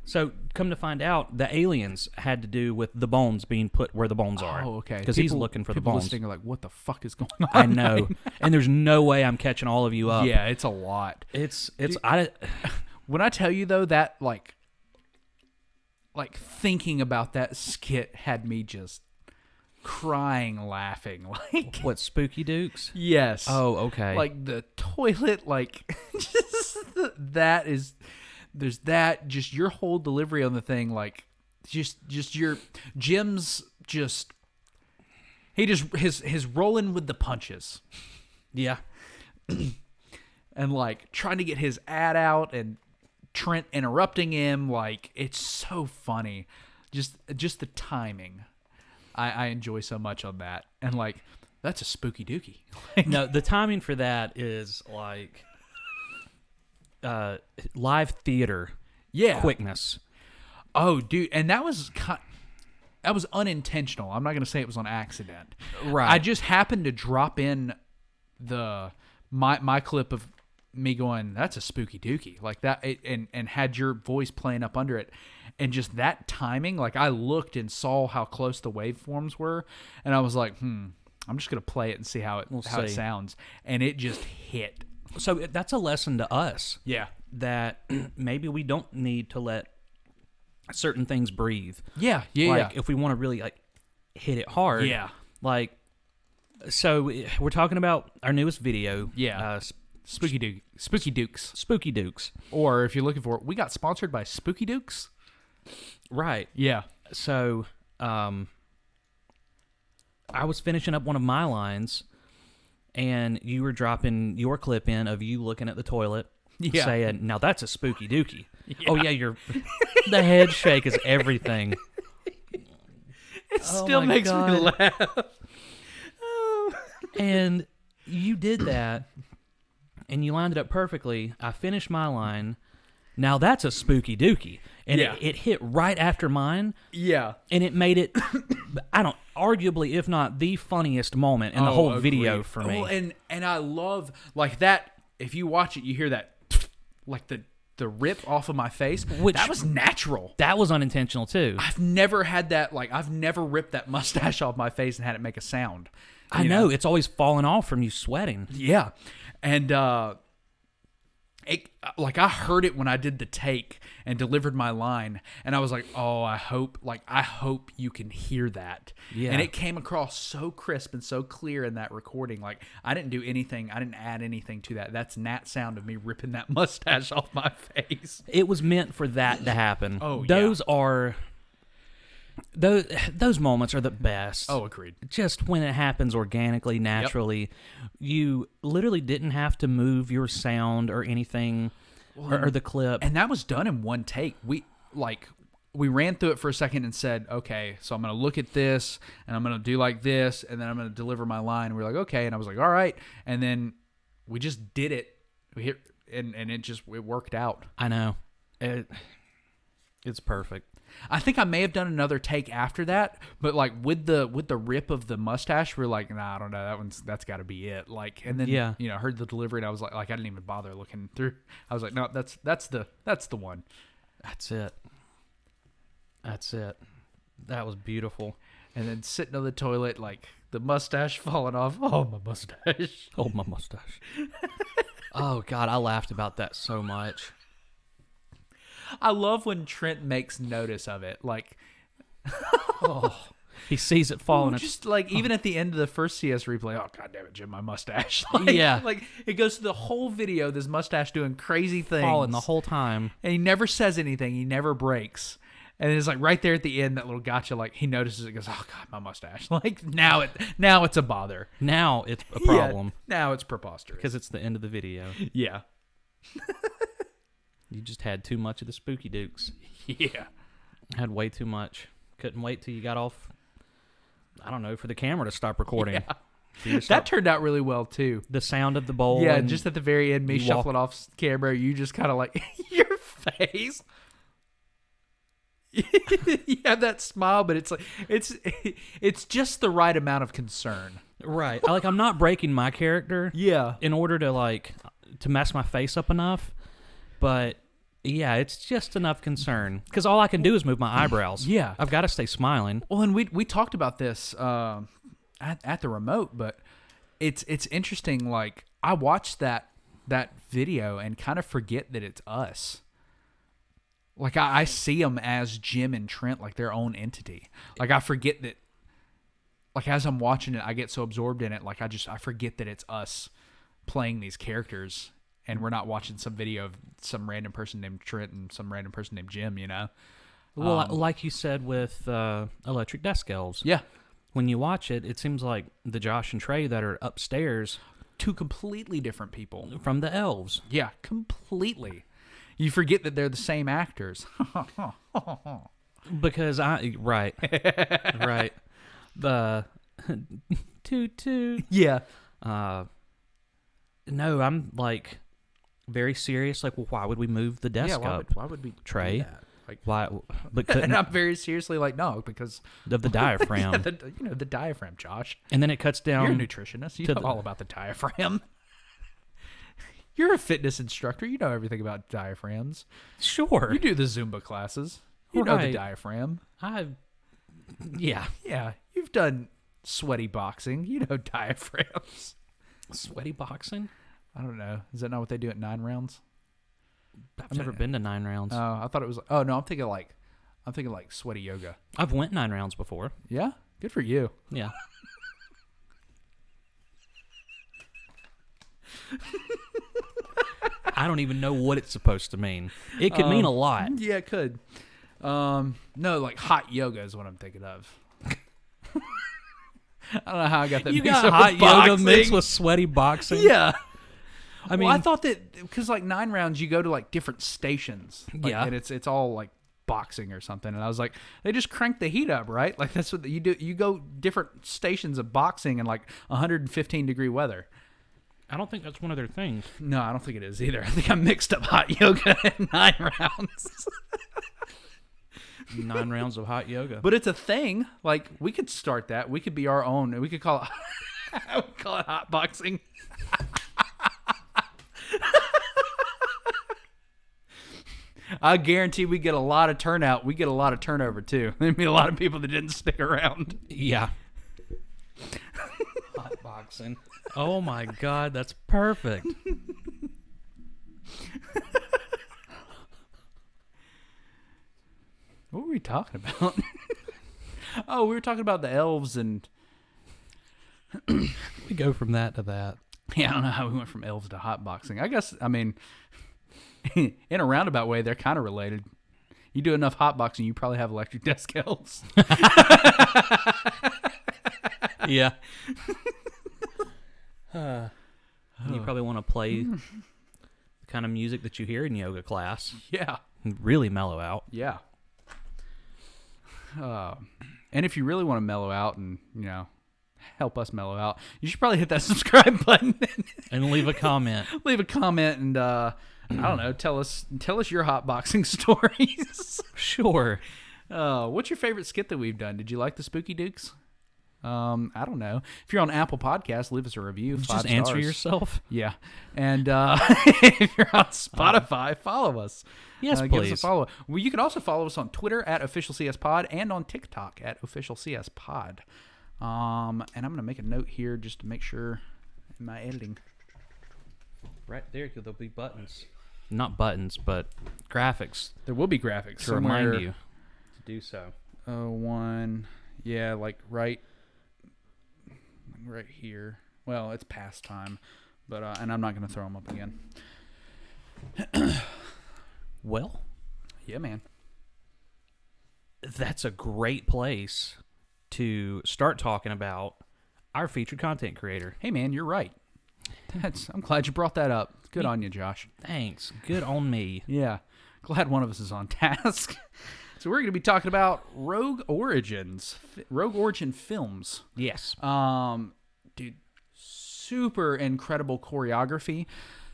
So, come to find out, the aliens had to do with the bones being put where the bones are. Oh, okay. Because he's People- looking for the people bones. listening are like, what the fuck is going on? I know. And there's no way I'm catching all of you up. Yeah, it's a lot. It's When I tell you, though, that, like thinking about that skit had me just crying, laughing. Like, what, Spooky Dukes? yes. Oh, okay. Like, the toilet, like, just that is... There's that, just your whole delivery on the thing, like, just your Jim's just, he just, his rolling with the punches. Yeah. And, like, trying to get his ad out and Trent interrupting him, like, it's so funny. Just the timing, I enjoy so much on that, and like that's a spooky dookie. No, the timing for that is like live theater quickness. Oh, dude, and that was unintentional. I'm not gonna say it was on accident. Right. I just happened to drop in my clip of me going, "That's a spooky dookie," like that, and had your voice playing up under it, and just that timing. Like I looked and saw how close the waveforms were, and I was like, I'm just gonna play it and see how it sounds, and it just hit. So that's a lesson to us. Yeah. That maybe we don't need to let certain things breathe. Yeah. Like if we want to really like hit it hard. Yeah. Like, so we're talking about our newest video. Yeah. Spooky Dukes. Spooky Dukes. Or if you're looking for it, we got sponsored by Spooky Dukes. Right. Yeah. So, I was finishing up one of my lines, and you were dropping your clip in of you looking at the toilet, saying, "Now that's a spooky dookie." Yeah. Oh yeah, the head shake is everything. It still makes me laugh. And you did that, and you lined it up perfectly. I finished my line. Now that's a spooky dookie. And it hit right after mine. Yeah. And it made it, arguably, if not the funniest moment in the whole video for me. Well, and I love, like that, if you watch it, you hear that, like the rip off of my face. That was natural. That was unintentional, too. I've never had that, like, I've never ripped that mustache off my face and had it make a sound. I know. It's always falling off from you sweating. Yeah. And, like I heard it when I did the take and delivered my line, and I was like, "Oh, I hope you can hear that." Yeah. And it came across so crisp and so clear in that recording. Like I didn't do anything, I didn't add anything to that. That's Nat sound of me ripping that mustache off my face. It was meant for that to happen. Oh, Those moments are the best. Oh, agreed. Just when it happens organically, naturally, you literally didn't have to move your sound or anything, or the clip. And that was done in one take. We ran through it for a second and said, okay, so I'm going to look at this, and I'm going to do like this, and then I'm going to deliver my line. And we're like, okay. And I was like, all right. And then we just did it. And it worked out. I know. It's perfect. I think I may have done another take after that, but like with the rip of the mustache, we're like, nah, I don't know, that's got to be it. Like, and then heard the delivery, and I was like I didn't even bother looking through. I was like, no, that's the one. That's it. That was beautiful. And then sitting on the toilet, like the mustache falling off. Oh, my mustache. Oh, my mustache. Oh God, I laughed about that so much. I love when Trent makes notice of it. Like, he sees it falling. Just like even at the end of the first CS replay, oh God damn it, Jim, my mustache. Like, yeah. Like it goes through the whole video, this mustache doing crazy things. Falling the whole time. And he never says anything. He never breaks. And it's like right there at the end, that little gotcha, like he notices it, goes, oh God, my mustache. Like now it's a bother. Now it's a problem. Yeah, now it's preposterous. Because it's the end of the video. Yeah. You just had too much of the Spooky Dukes. Yeah. Had way too much. Couldn't wait till you got off, I don't know, for the camera to stop recording. Yeah. That turned out really well, too. The sound of the bowl. Yeah, just at the very end, me shuffling off camera, you just kind of like, your face. You have that smile, but it's like it's just the right amount of concern. Right. I'm not breaking my character. Yeah. In order to mess my face up enough. But yeah, it's just enough concern because all I can do is move my eyebrows. Yeah, I've got to stay smiling. Well, and we talked about this at the remote, but it's interesting. Like I watched that video and kind of forget that it's us. Like I see them as Jim and Trent, like their own entity. Like I forget that. Like as I'm watching it, I get so absorbed in it. Like I forget that it's us playing these characters. And we're not watching some video of some random person named Trent and some random person named Jim, you know? Well, like you said with Electric Desk Elves. Yeah. When you watch it, it seems like the Josh and Trey that are upstairs. Two completely different people. From the elves. Yeah, completely. You forget that they're the same actors. Because right. The toot toot. Yeah. No, I'm like very serious. Like, well, why would we move the desk up? Why would we Trey? do that? Like, Why? But and I'm very seriously like, no, because of the diaphragm. yeah, the diaphragm, Josh. And then it cuts down. You're a nutritionist. You know all about the diaphragm. You're a fitness instructor. You know everything about diaphragms. Sure. You do the Zumba classes. You know the Right. diaphragm. Yeah. Yeah. You've done sweaty boxing. You know diaphragms. Sweaty boxing? I don't know. Is that not what they do at 9 rounds? I've never been to 9 rounds. Oh, I thought it was. Oh no, I'm thinking like sweaty yoga. I've went 9 rounds before. Yeah, good for you. Yeah. I don't even know what it's supposed to mean. It could mean a lot. Yeah, it could. No, like hot yoga is what I'm thinking of. I don't know how I got that. You mixed got up hot with yoga boxing. mixed with sweaty boxing? Yeah. I mean, Well, I thought that because like 9 rounds, you go to like different stations. Like, Yeah. and it's all like boxing or something. And I was like, they just crank the heat up, right? Like that's what you do. You go different stations of boxing in like 115-degree weather. I don't think that's one of their things. No, I don't think it is either. I think I mixed up hot yoga and 9 rounds. 9 rounds of hot yoga. But it's a thing. Like we could start that. We could be our own. We could call it. We call it hot boxing. I guarantee we get a lot of turnout. We get a lot of turnover too. There'd be a lot of people that didn't stick around. Yeah. Hot boxing. Oh my God, that's perfect. What were we talking about? Oh, we were talking about the elves and We go from that to that. yeah, I don't know how we went from elves to hot boxing. I guess I mean in a roundabout way they're kind of related. You do enough hot boxing, you probably have electric desk elves. Yeah. You probably want to play the kind of music that you hear in yoga class. Yeah. And really mellow out. Yeah. And if you really want to mellow out and, help us mellow out, you should probably hit that subscribe button And leave a comment. leave a comment and, I don't know, tell us your hot boxing stories. Sure. What's your favorite skit that we've done? Did you like the Spooky Dukes? I don't know. If you're on Apple Podcasts, leave us a review. 5 Just answer stars. yourself. Yeah. And if you're on Spotify, follow us. Yes, Give us a please. follow. Well, you can also follow us on Twitter at OfficialCSPod and on TikTok at OfficialCSPod. And I'm going to make a note here just to make sure in my editing. Right there, there'll be buttons. Not buttons, but graphics There will be graphics to somewhere. remind you to do so. One. Yeah, like right here. Well, it's past time, but and I'm not going to throw them up again. Well, Yeah, man. that's a great place to start talking about our featured content creator. Hey, man, you're right. I'm glad you brought that up. Good on you, Josh. Thanks. Good on me. Yeah. Glad one of us is on task. So we're going to be talking about Rogue Origin films. Yes. Dude, super incredible choreography.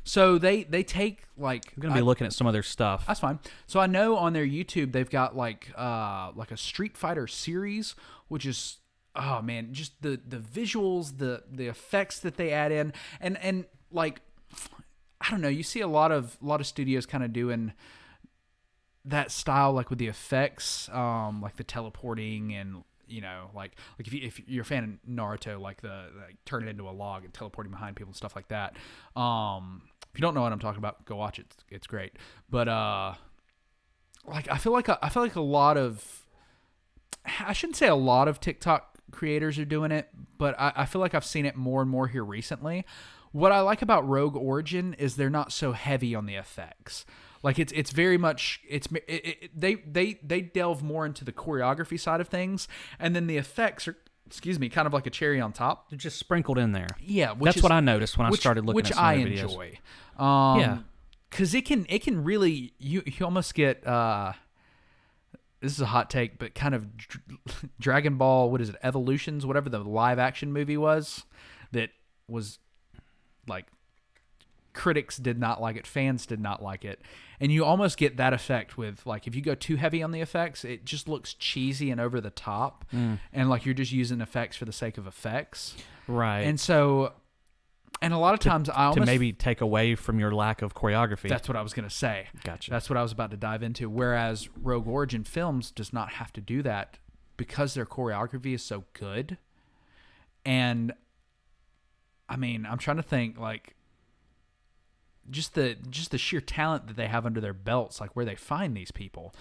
So they take like I'm going to be looking at some of their stuff. that's fine. So I know on their YouTube they've got like a Street Fighter series, which is oh man, just the visuals, the effects that they add in, and like I don't know, you see a lot of studios kind of doing that style, like with the effects, like the teleporting and like if you're a fan of Naruto, like turn it into a log and teleporting behind people and stuff like that. If you don't know what I'm talking about, go watch it. It's great. But like I feel like a lot of, I shouldn't say a lot of TikTok creators are doing it, but I feel like I've seen it more and more here recently. What I like about Rogue Origin is they're not so heavy on the effects. Like it's very much they delve more into the choreography side of things, and then the effects are kind of like a cherry on top. They're just sprinkled in there. Yeah, That's what I noticed when I started looking at some of their videos. Which I enjoy. Yeah. Because it can really you almost get this is a hot take, but kind of Dragon Ball, what is it, Evolutions, whatever the live action movie was, that was like critics did not like it, fans did not like it. And you almost get that effect with, like, if you go too heavy on the effects, it just looks cheesy and over the top. And like you're just using effects for the sake of effects. Right. And so, and a lot of times I almost... To maybe take away from your lack of choreography. That's what I was going to say. Gotcha. That's what I was about to dive into. Whereas Rogue Origin Films does not have to do that because their choreography is so good. And I mean, I'm trying to think, like, just the sheer talent that they have under their belts, like where they find these people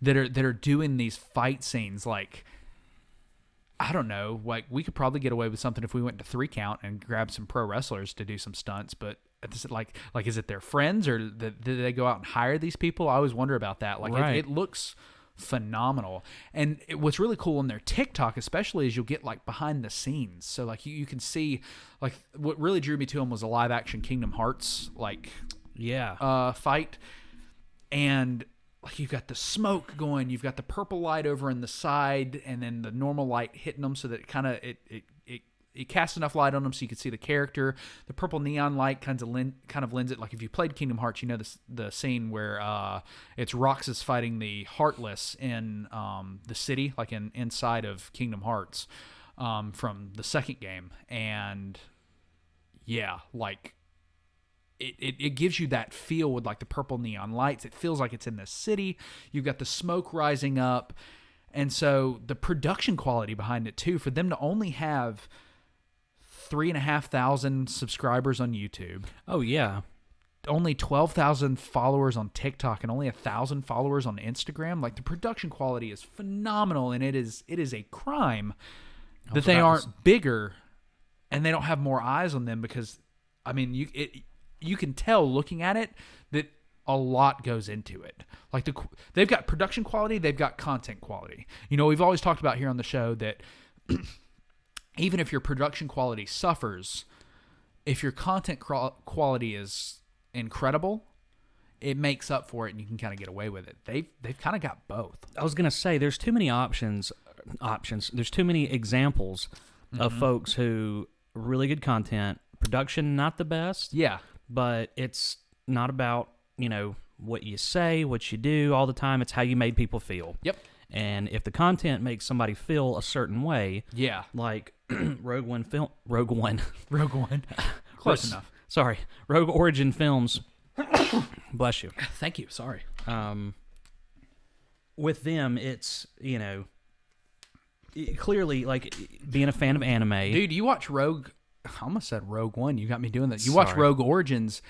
that are doing these fight scenes. Like, I don't know, like we could probably get away with something if we went to 3 Count and grabbed some pro wrestlers to do some stunts, but like is it their friends, or did they go out and hire these people? I always wonder about that. Like, right. it looks phenomenal. And what's really cool on their TikTok especially is you'll get like behind the scenes, so like you can see, like, what really drew me to them was a live action Kingdom Hearts like fight, and like you've got the smoke going, you've got the purple light over in the side, and then the normal light hitting them so that it casts enough light on them so you can see the character. The purple neon light kind of lends it. Like if you played Kingdom Hearts, you know the scene where it's Roxas fighting the Heartless in the city, like inside of Kingdom Hearts from the second game. And yeah, like it gives you that feel with like the purple neon lights. It feels like it's in the city. You've got the smoke rising up. And so the production quality behind it too, for them to only have 3,500 subscribers on YouTube. Oh yeah. Only 12,000 followers on TikTok and only 1,000 followers on Instagram. Like, the production quality is phenomenal, and it is a crime that they aren't bigger and they don't have more eyes on them, because I mean, you can tell looking at it that a lot goes into it. Like, they've got production quality, they've got content quality. You know, we've always talked about here on the show that even if your production quality suffers, if your content quality is incredible, it makes up for it, and you can kind of get away with it. They've kind of got both. I was gonna say, there's too many options. There's too many examples of folks who really good content, production not the best. Yeah, but it's not about, you know, what you say, what you do all the time. It's how you made people feel. Yep. And if the content makes somebody feel a certain way, yeah, like Rogue One. Close enough. Sorry, Rogue Origin Films. Bless you. Thank you. Sorry. With them, it's, you know, clearly, like, being a fan of anime. Dude, you watch Rogue... I almost said Rogue One. You got me doing that. You watch Rogue Origins,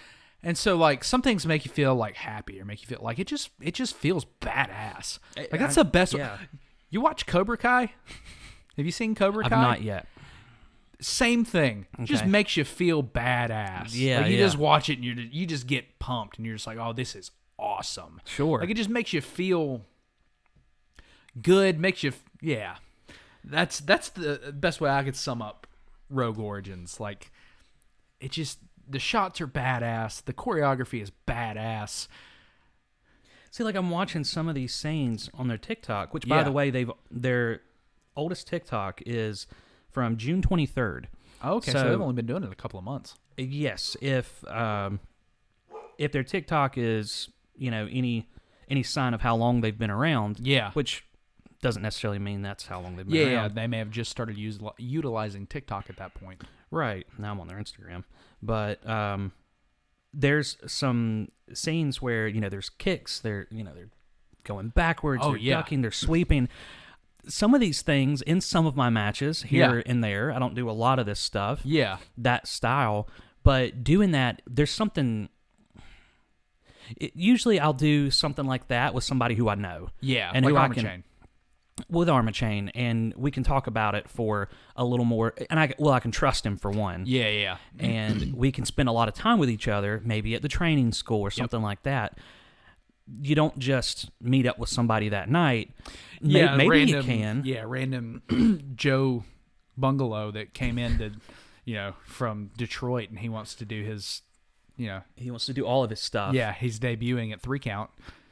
and so, like, some things make you feel, like, happy, or make you feel like it just feels badass. Like, that's the best. Yeah. You watch Cobra Kai? Have you seen Cobra Kai? I've not yet. Same thing. Okay. Just makes you feel badass. Yeah, like, you just watch it and you just get pumped, and you're just like, oh, this is awesome. Sure. Like, it just makes you feel good. Makes you, yeah. That's the best way I could sum up Rogue Origins. Like, it just, the shots are badass. The choreography is badass. See, like, I'm watching some of these scenes on their TikTok, which, by the way, their oldest TikTok is from June 23rd. Oh, okay, so they've only been doing it a couple of months. Yes, if their TikTok is, you know, any sign of how long they've been around, yeah, which doesn't necessarily mean that's how long they've been around. Yeah, they may have just started utilizing TikTok at that point. Right. Now I'm on their Instagram. But there's some scenes where, you know, there's kicks, they're going backwards, they're ducking, they're sweeping. Some of these things in some of my matches here and there, I don't do a lot of this stuff. Yeah. That style. But doing that, there's something... usually I'll do something like that with somebody who I know. Yeah, and like who Arma I can, Chain. With Arma Chain, and we can talk about it for a little more, and I can trust him for one. Yeah, yeah. And we can spend a lot of time with each other, maybe at the training school or something like that. You don't just meet up with somebody that night. Yeah, maybe random, you can. Yeah, random Joe Bungalow that came in to, you know, from Detroit, and he wants to do his, you know, he wants to do all of his stuff. Yeah, he's debuting at 3 Count.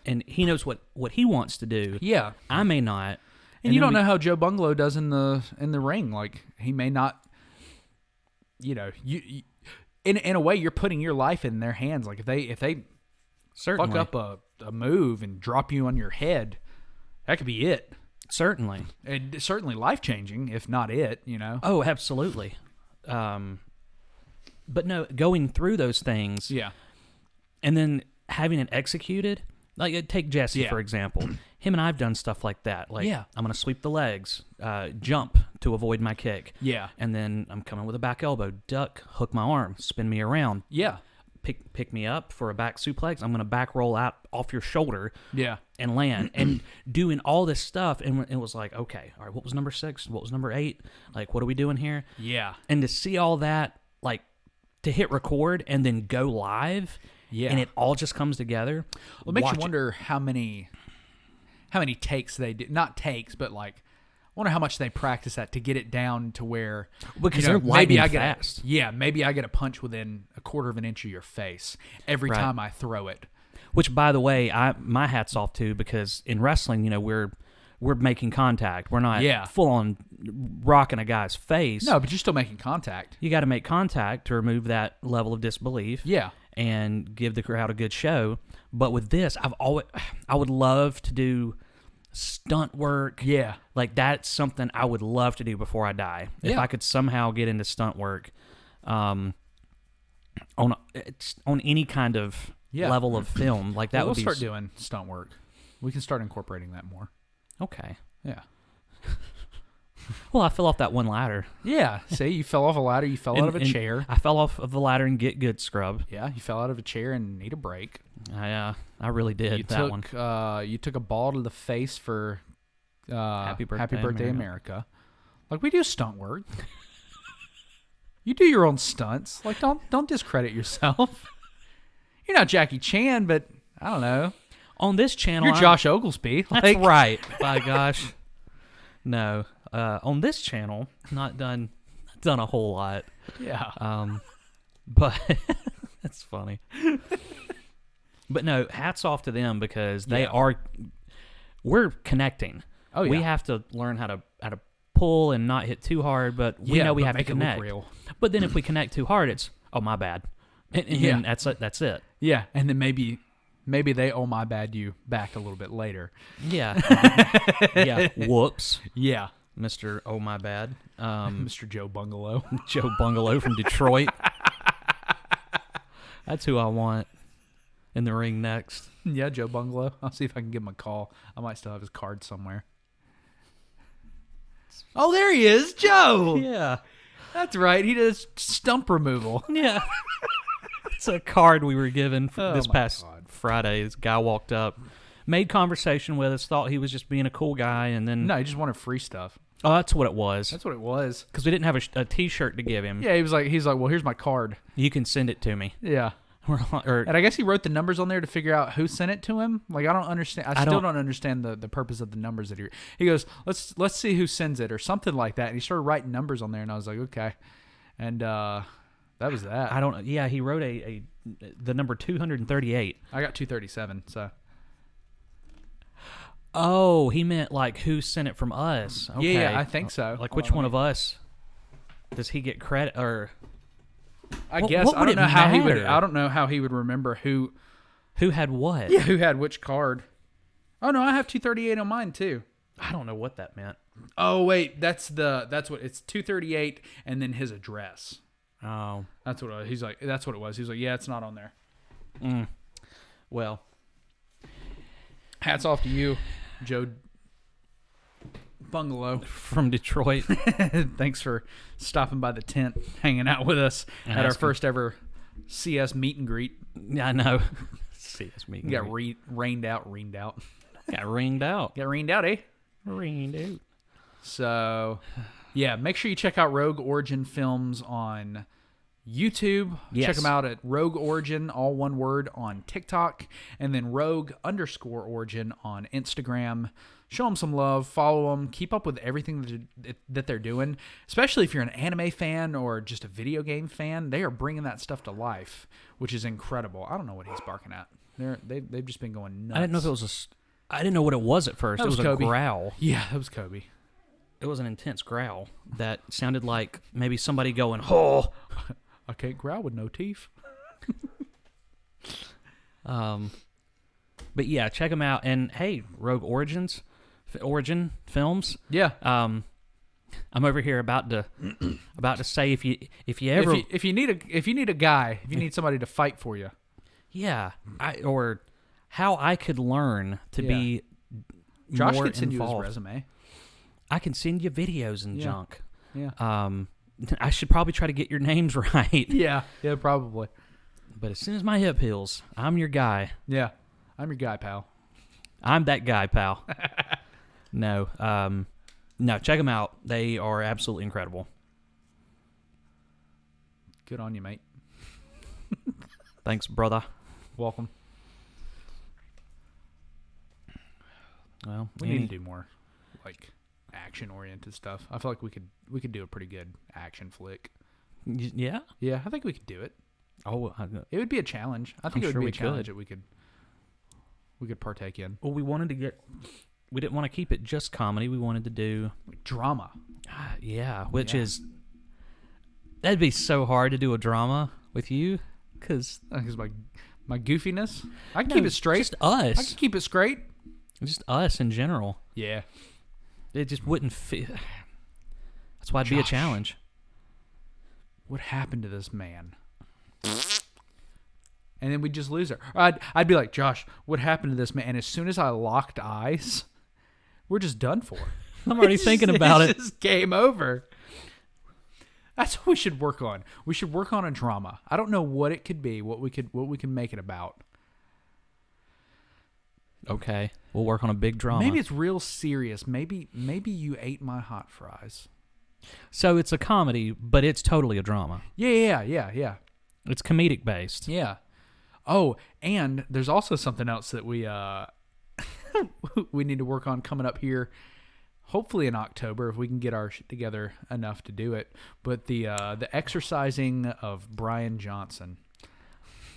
and he knows what he wants to do. Yeah. I may not. And you don't know how Joe Bungalow does in the ring. Like, he may not, you in a way, you're putting your life in their hands. Like, if they Certainly. fuck up a move and drop you on your head, that could be it. Certainly. And certainly life-changing, if not it, Oh, absolutely. But no, going through those things. Yeah. And then having it executed. Like, take Jesse, for example. Him and I have done stuff like that. Like, Yeah. I'm going to sweep the legs, jump to avoid my kick. Yeah. And then I'm coming with a back elbow, duck, hook my arm, spin me around. Yeah. Pick me up for a back suplex. I'm going to back roll out off your shoulder. Yeah. And land. And doing all this stuff. And it was like, okay, all right, what was number 6? What was number 8? Like, what are we doing here? Yeah. And to see all that, like, to hit record and then go live. Yeah. And it all just comes together. Well, it makes you wonder how many takes they do. Not takes, but like, I wonder how much they practice that to get it down to where, Because they're lightning fast. Maybe I get a punch within a quarter of an inch of your face every time I throw it. Which, by the way, my hat's off to, because in wrestling, we're making contact. We're not full on rocking a guy's face. No, but you're still making contact. You got to make contact to remove that level of disbelief. Yeah. And give the crowd a good show. But with this, I would love to do stunt work. Yeah. Like, that's something I would love to do before I die. If I could somehow get into stunt work on any kind of level of film, like that we'll would be... We'll start doing stunt work. We can start incorporating that more. Okay. Yeah. Well, I fell off that one ladder. Yeah. See, you fell off a ladder. You fell out of a chair. I fell off of the ladder and get good scrub. Yeah, you fell out of a chair and need a break. I really did. You took a ball to the face for Happy Birthday America. Like, we do stunt work. You do your own stunts. Like, don't discredit yourself. You're not Jackie Chan, but I don't know. On this channel, You're Josh Oglesby. That's right. By gosh. No. On this channel, not done a whole lot. Yeah. But that's funny. But no, hats off to them, because we're connecting. Oh yeah. We have to learn how to pull and not hit too hard, but we know we have to connect. It look real. But then if we connect too hard, it's my bad. And then that's it. Yeah, and then maybe they my bad you back a little bit later. Yeah. Yeah. Whoops. Yeah. Mr. Oh my bad. Mr. Joe Bungalow. Joe Bungalow from Detroit. That's who I want in the ring next. Yeah, Joe Bungalow. I'll see if I can give him a call. I might still have his card somewhere. Oh, there he is, Joe. Yeah. That's right. He does stump removal. Yeah. It's a card we were given this past God. Friday. This guy walked up, made conversation with us, thought he was just being a cool guy, and then... No, he just wanted free stuff. Oh, that's what it was. That's what it was. Because we didn't have a T-shirt to give him. Yeah, he's like, well, here's my card. You can send it to me. Yeah. And I guess he wrote the numbers on there to figure out who sent it to him. Like, I don't understand. I still don't understand the purpose of the numbers that he goes, let's see who sends it or something like that. And he started writing numbers on there, and I was like, okay. And that was that. I don't. Yeah, he wrote the number 238. I got 237. So. Oh, he meant like who sent it from us. Okay. Yeah, I think so. Like, which one of us does he get credit or? I guess I don't know how he would. I don't know how he would remember who had what. Yeah, who had which card. Oh no, I have 238 on mine too. I don't know what that meant. Oh wait, that's what it's 238 and then his address. Oh, that's what he's like. That's what it was. He's like, yeah, it's not on there. Well, hats off to you, Joe Bungalow from Detroit. Thanks for stopping by the tent, hanging out with us at our first ever CS meet and greet. Yeah, I know. CS meet and greet. Got rained out. Got rained out. Got rained out, eh? Rained out. So, yeah, make sure you check out Rogue Origin Films on YouTube. Yes. Check them out at Rogue Origin, all one word, on TikTok, and then Rogue_Origin on Instagram. Show them some love, follow them, keep up with everything that they're doing, especially if you're an anime fan or just a video game fan. They are bringing that stuff to life, which is incredible. I don't know what he's barking at. They've just been going nuts. I didn't know if it was I didn't know what it was at first. That It was Kobe. a growl. Yeah, that was Kobe. It was an intense growl that sounded like maybe somebody going, "Oh." I can't growl with no teeth. But yeah, check them out. And hey, Rogue Origin Films. Yeah. I'm over here about to say if you ever if you need a guy, if you need somebody to fight for you. Yeah, or how I could learn to be Josh more could send involved. you his resume. I can send you videos and junk. Yeah. I should probably try to get your names right. Yeah, probably. But as soon as my hip heals, I'm your guy. Yeah, I'm your guy, pal. I'm that guy, pal. No, check them out. They are absolutely incredible. Good on you, mate. Thanks, brother. Welcome. Well, We need to do more, like, action-oriented stuff. I feel like we could do a pretty good action flick. Yeah. Yeah, I think we could do it. Oh, It would be a challenge. I think I'm it would sure be we a challenge could. that we could partake in. well, we didn't want to keep it just comedy. We wanted to do, Like drama. which is that'd be so hard to do a drama with you, because Because my goofiness, I can keep it straight. Just us. I can keep it straight. Just us in general. Yeah. It just wouldn't fit. That's why it'd be a Josh. challenge. What happened to this man? And then we'd just lose her. Or I'd be like, Josh, what happened to this man? And as soon as I locked eyes, we're just done for. I'm already thinking about it. It's just game over. That's what we should work on. We should work on a drama. I don't know what it could be, what we can make it about. Okay, we'll work on a big drama. Maybe it's real serious. Maybe you ate my hot fries. So it's a comedy, but it's totally a drama. Yeah. It's comedic based. Yeah. Oh, and there's also something else that we we need to work on coming up here. Hopefully in October, if we can get our shit together enough to do it. But the exercising of Brian Johnson.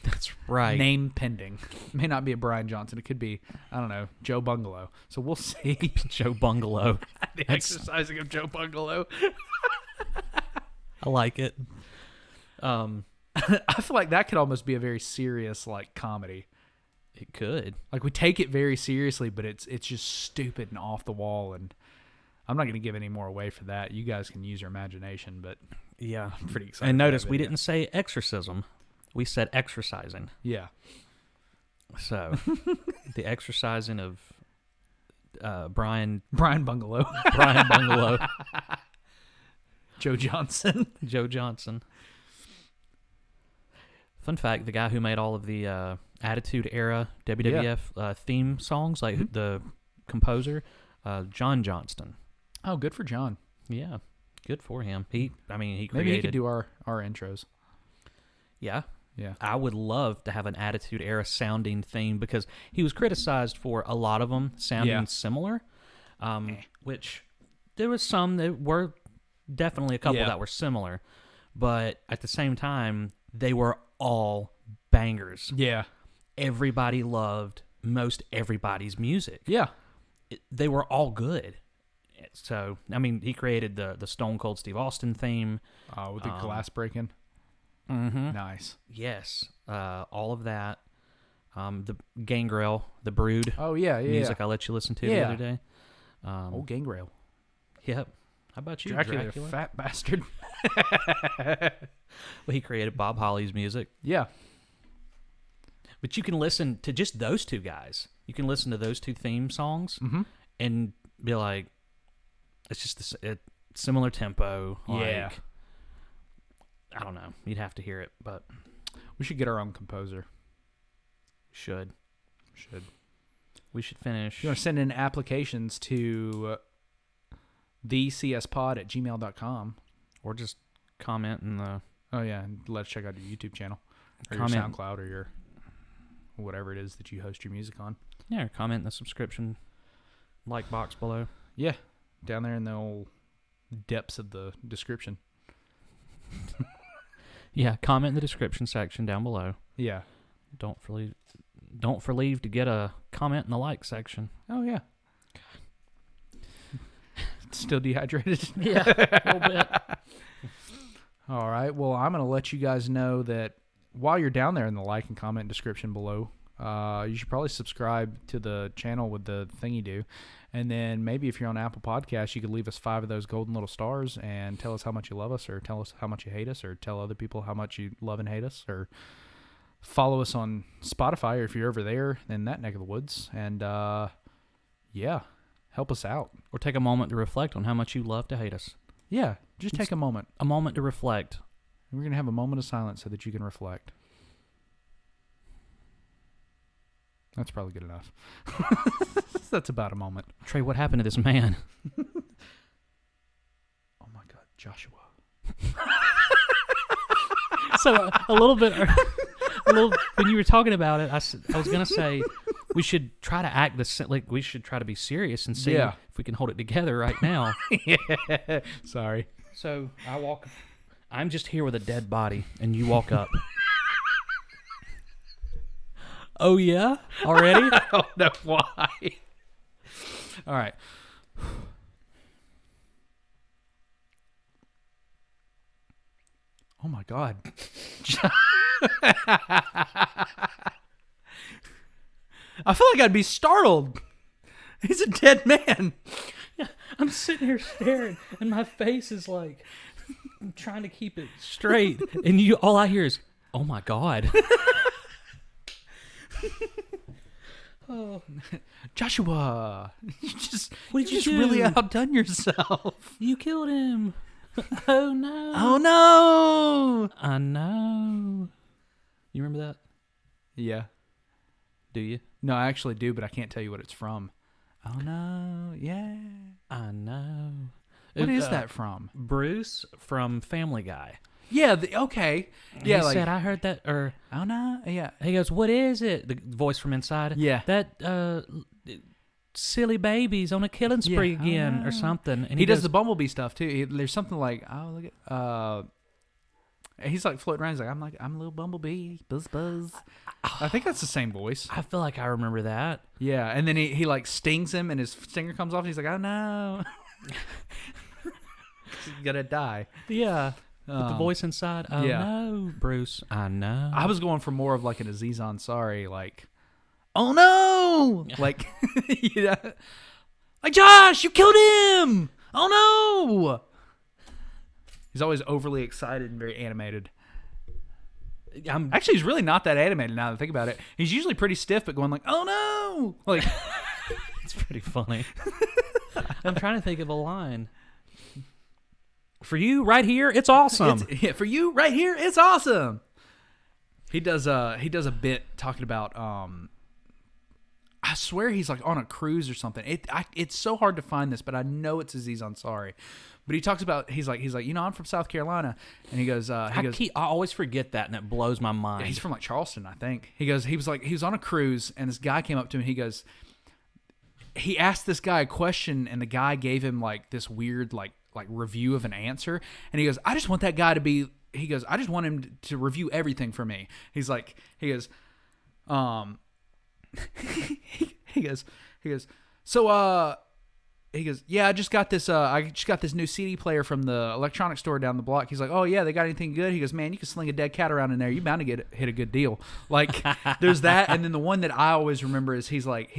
That's right. Name pending. May not be a Brian Johnson. It could be, I don't know, Joe Bungalow. So we'll see. Joe Bungalow. The exercising of Joe Bungalow. I like it. I feel like that could almost be a very serious, like, comedy. It could. Like, we take it very seriously, but it's just stupid and off the wall. And I'm not going to give any more away for that. You guys can use your imagination, but Yeah. I'm pretty excited. And for that notice we video. didn't say exorcism. We said exercising. Yeah. So the exercising of Brian Bungalow. Bungalow. Joe Johnson. Joe Johnson. Fun fact, the guy who made all of the Attitude Era WWF theme songs, like the composer, John Johnston. Oh, good for John. Yeah, good for him. He created... Maybe he could do our intros. Yeah. Yeah. I would love to have an Attitude Era sounding theme, because he was criticized for a lot of them sounding similar, which there was some that were definitely a couple that were similar, but at the same time, they were all bangers. Yeah. Everybody loved most everybody's music. Yeah. They were all good. So, he created the Stone Cold Steve Austin theme. With the glass breaking. Mm-hmm. Nice. Yes. All of that. The Gangrel, the Brood. Oh, yeah. Music I let you listen to the other day. Old Gangrel. Yep. How about you, Dracula? Fat bastard. Well, he created Bob Holly's music. Yeah. But you can listen to just those two guys. You can listen to those two theme songs and be like, it's just a similar tempo. Yeah. Like, I don't know. You'd have to hear it, but We should get our own composer. should. We should finish. You want to send in applications to thecspod@gmail.com. Or just comment in the... Oh, yeah. And let's check out your YouTube channel. Or Comment. your SoundCloud or your whatever it is that you host your music on. Yeah, or comment in the subscription box below. Yeah. Down there in the old depths of the description. Yeah, comment in the description section down below. Yeah. Don't really don't leave to get a comment in the like section. Oh, yeah. Still dehydrated? Yeah, a little bit. All right. Well, I'm going to let you guys know that while you're down there in the like and comment description below, you should probably subscribe to the channel with the thing you do. And then maybe if you're on Apple Podcasts, you could leave us 5 of those golden little stars and tell us how much you love us, or tell us how much you hate us, or tell other people how much you love and hate us, or follow us on Spotify, or if you're over there in that neck of the woods. And, yeah, help us out. Or take a moment to reflect on how much you love to hate us. Yeah, just take a moment. A moment to reflect. We're going to have a moment of silence so that you can reflect. That's probably good enough. That's about a moment. Trey, what happened to this man? Oh my God, Joshua. So when you were talking about it, I was gonna say we should try to act we should try to be serious and see if we can hold it together right now. Yeah. Sorry. So I'm just here with a dead body, and you walk up. Oh yeah, already? I don't know why. All right. Oh my God. I feel like I'd be startled. He's a dead man. Yeah, I'm sitting here staring, and my face is like, I'm trying to keep it straight, and all I hear is, "Oh my God." Oh, Joshua, you just do? really outdone yourself. You killed him. Oh no. Oh no. I know. You remember that? Yeah. Do you? No, I actually do, but I can't tell you what it's from. Oh no. Yeah. I know. What is that from? Bruce from Family Guy. Yeah, okay. Yeah, he like, said, I heard that, or... Oh, no, yeah. He goes, what is it? The voice from inside. Yeah. That, silly baby's on a killing spree again, or something. And he does the Bumblebee stuff, too. There's something like, oh, look at... he's like floating around. He's like, I'm a little Bumblebee. Buzz, buzz. I think that's the same voice. I feel like I remember that. Yeah, and then he like stings him, and his stinger comes off, and he's like, oh, no. He's gonna die. Yeah. With the voice inside. Oh, no, Bruce. I know. I was going for more of like an Aziz Ansari, like, oh, no. Like, you know, like, Josh, you killed him. Oh, no. He's always overly excited and very animated. Actually, he's really not that animated now that I think about it. He's usually pretty stiff, but going like, oh, no. Like, it's pretty funny. I'm trying to think of a line. For you, right here, it's awesome. For you, right here, it's awesome. He does a bit talking about. I swear he's like on a cruise or something. It's so hard to find this, but I know it's Aziz Ansari. But he talks about he's like you know, I'm from South Carolina, and he goes I always forget that, and it blows my mind. Yeah, he's from like Charleston, I think. He was on a cruise, and this guy came up to him. He asked this guy a question, and the guy gave him like this weird like review of an answer, and he goes, I just want that guy to be. He goes, I just want him to review everything for me. He goes, yeah, I just got this new CD player from the electronics store down the block. He's like, oh yeah, they got anything good? He goes, man, you can sling a dead cat around in there. You're bound to hit a good deal. Like, there's that, and then the one that I always remember is he's like,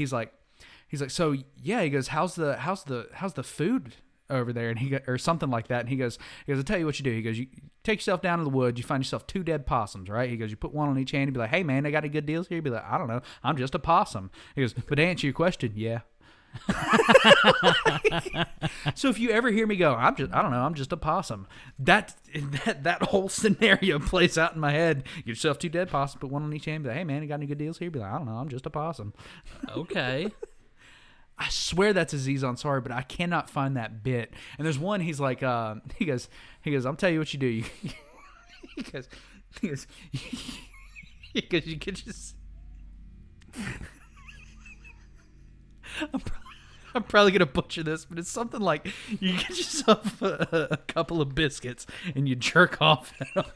so yeah, he goes, how's the food over there? And or something like that. And he goes, I'll tell you what you do. He goes, you take yourself down to the woods, you find yourself 2 dead possums, right? He goes, you put one on each hand, and be like, hey man, they got any good deals here? You'd be like, I don't know, I'm just a possum. He goes, but to answer your question, yeah. So if you ever hear me go, I don't know, I'm just a possum, that whole scenario plays out in my head. Get yourself 2 dead possums, put one on each hand, be like, hey man, you got any good deals here? Be like, I don't know, I'm just a possum. Okay. I swear that's Aziz Ansari, but I cannot find that bit. And there's one, he's like, he goes, I'll tell you what you do. He goes, you could just. I'm probably gonna butcher this, but it's something like you get yourself a couple of biscuits and you jerk off at them.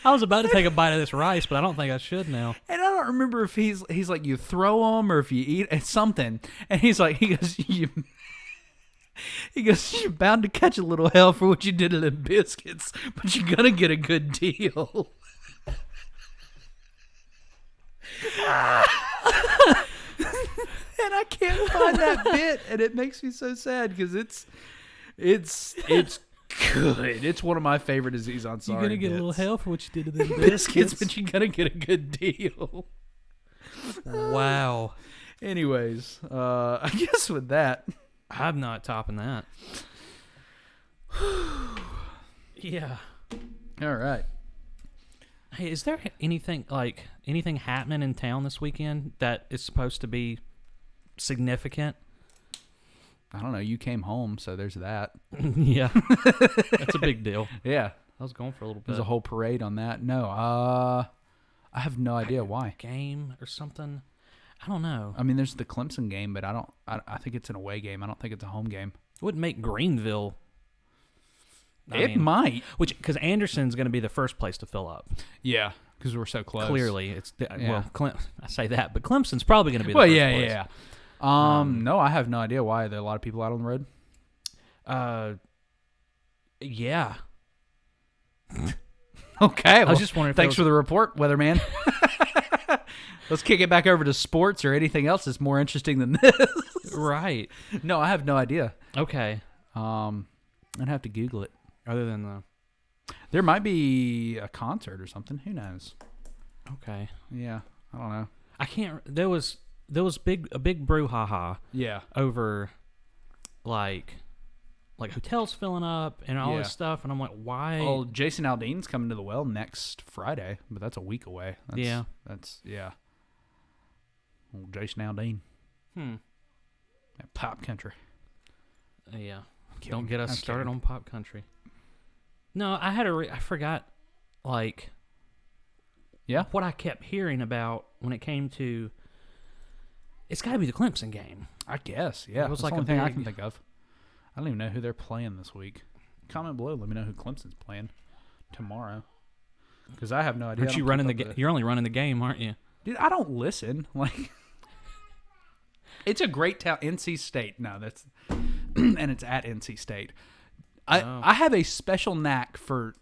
I was about to take a bite of this rice, but I don't think I should now. And I don't remember if he's like, you throw them or if you eat it's something. And he goes, you're bound to catch a little hell for what you did to them biscuits, but you're gonna get a good deal. And I can't find that bit, and it makes me so sad because it's good. It's one of my favorite Aziz Ansari. You're gonna get a little bits. hell for what you did to them Biscuits, but you're gonna get a good deal. Wow. Anyways, I guess with that, I'm not topping that. Yeah. all right. Hey, is there anything happening in town this weekend that is supposed to be significant? I don't know. You came home, so there's that. Yeah. That's a big deal. Yeah, I was going for a little bit. there's a whole parade on that. No, I have no idea why. Game or something. I don't know. I mean, there's the Clemson game, but I think it's an away game. I don't think it's a home game. It wouldn't make Greenville. It might. Because Anderson's going to be the first place to fill up. Yeah, because we're so close. Clearly, it's Yeah. I say that, but Clemson's probably going to be the Well, first yeah, place. yeah. No, I have no idea why there are a lot of people out on the road. Yeah. Okay. I was just wondering if Thanks for the report, weatherman. Let's kick it back over to sports or anything else that's more interesting than this. Right. No, I have no idea. Okay. I'd have to Google it. Other than the... There might be a concert or something. Who knows? Okay. Yeah, I don't know. I can't... There was a big brouhaha Yeah. over, like hotels filling up and all this stuff, and I'm like, why? Oh, Jason Aldean's coming to the Well next Friday, but that's a week away. Yeah. Old Jason Aldean. That pop country. Yeah. kidding. Don't get us I'm started kidding. on pop country. No, I forgot, Yeah. what I kept hearing about when it came to. It's got to be the Clemson game. I guess. Yeah. It was That's like the a only thing I big- can think of. I don't even know who they're playing this week. Comment below. Let me know who Clemson's playing tomorrow. Because I have no idea. Aren't I you don't running keep the up with it. You're only running the game, aren't you? Dude, I don't listen. It's a great town. NC State. No, that's and it's at NC State. I have a special knack for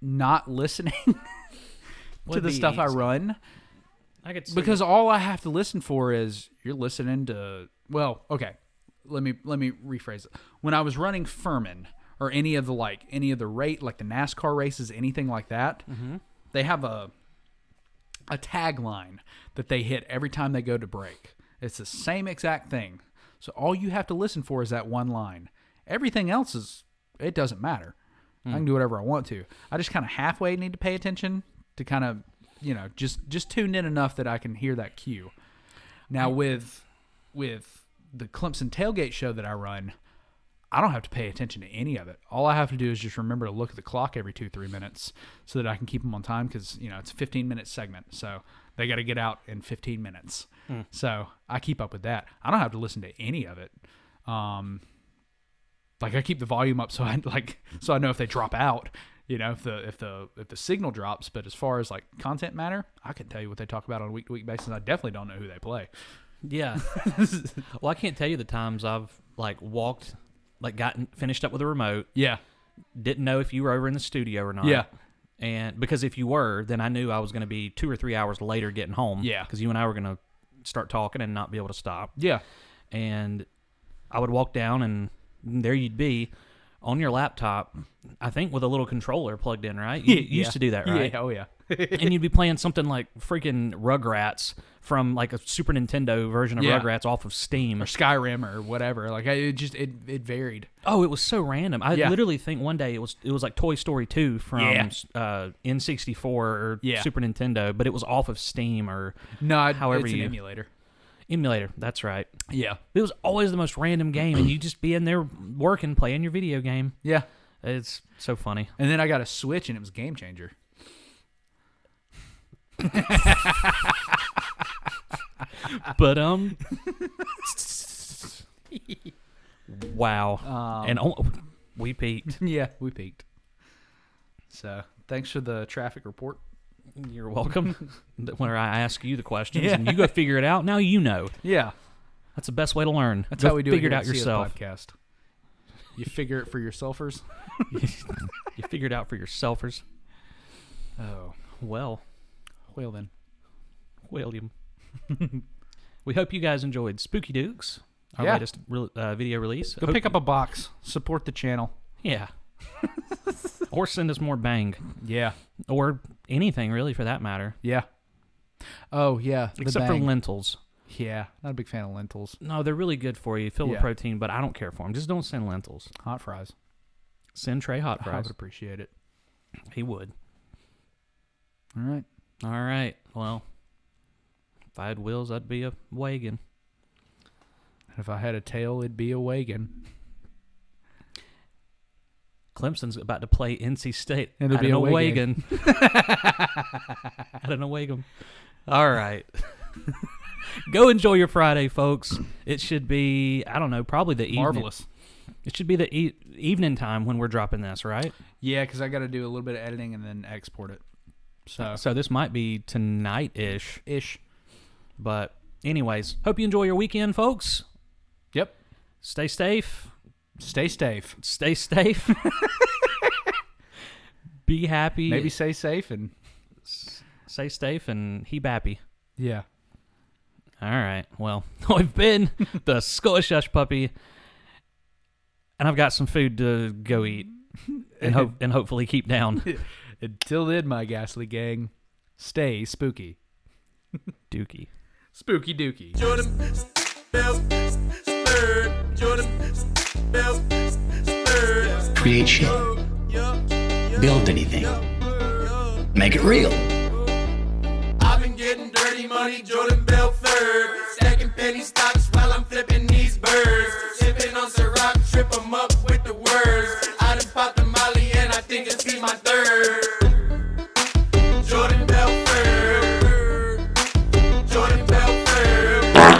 not listening to Would the be stuff I easy. run I could see because all I have to listen for is you're listening to. Well, okay. Let me rephrase it. When I was running Furman or any of the rate like the NASCAR races, anything like that, they have a tagline that they hit every time they go to break. It's the same exact thing. So all you have to listen for is that one line. Everything else it doesn't matter. I can do whatever I want to. I just kind of halfway need to pay attention to kind of, just tune in enough that I can hear that cue. Now with the Clemson tailgate show that I run, I don't have to pay attention to any of it. All I have to do is just remember to look at the clock every 2-3 minutes so that I can keep them on time because, it's a 15-minute segment. So they got to get out in 15 minutes. So I keep up with that. I don't have to listen to any of it. I keep the volume up so I know if they drop out, if the signal drops. But as far as content matter, I can tell you what they talk about on a week-to-week basis. I definitely don't know who they play. Yeah. Well, I can't tell you the times I've walked, gotten finished up with a remote. Yeah. Didn't know if you were over in the studio or not. Yeah. And because if you were, then I knew I was going to be 2 or 3 hours later getting home. Yeah. Because you and I were going to start talking and not be able to stop. Yeah. And I would walk down and there you'd be on your laptop, I think with a little controller plugged in, right? You used to do that, right? Yeah. Oh, yeah. And you'd be playing something like freaking Rugrats from a Super Nintendo version of Yeah. Rugrats off of Steam. Or Skyrim or whatever. It varied. Oh, it was so random. I Yeah. literally think one day it was like Toy Story 2 from Yeah. N64 or Yeah. Super Nintendo, but it was off of Steam or No, however it's an you emulator. emulator. That's right. Yeah. It was always the most random game, and you just be in there working, playing your video game. Yeah. It's so funny. And then I got a Switch, and it was Game Changer. But wow. And we peaked. Yeah, we peaked. So thanks for the traffic report. You're welcome. Where I ask you the questions and you go figure it out. Now you know. Yeah. That's the best way to learn. That's Go how we do figure it it out here at CS yourself. Podcast. You figure it for yourselfers. You figure it out for yourselfers. Oh. Well then. William. We hope you guys enjoyed Spooky Dukes, our latest video release. Go pick up a box. Support the channel. Yeah. Or send us more bang. Yeah. Or anything, really, for that matter. Yeah. Oh, yeah. Except for lentils. Yeah. Not a big fan of lentils. No, they're really good for you. Filled with protein, but I don't care for them. Just don't send lentils. Hot fries. Send Trey hot fries. I would appreciate it. He would. All right. All right. Well, if I had wheels, I'd be a wagon. And if I had a tail, it'd be a wagon. Clemson's about to play NC State. And it'll be a wagon. I don't know, wagon. All right. Go enjoy your Friday, folks. It should be, I don't know, probably the evening. Marvelous. It should be the evening time when we're dropping this, right? Yeah, because I got to do a little bit of editing and then export it. So this might be tonight-ish. Ish. But anyways, hope you enjoy your weekend, folks. Yep. Stay safe. Stay safe. Stay safe. Be happy. Maybe stay safe and... Stay safe and he happy. Yeah. All right. Well, I've been the Scottish Hush Puppy, and I've got some food to go eat and hopefully keep down. Until then, my ghastly gang, stay spooky. Dookie. Spooky dookie. Jordan Bell Spurred. Jordan Bell Spurred. Create shit. Build anything. Make it real. I've been getting dirty money, Jordan Bell third. Stacking penny stocks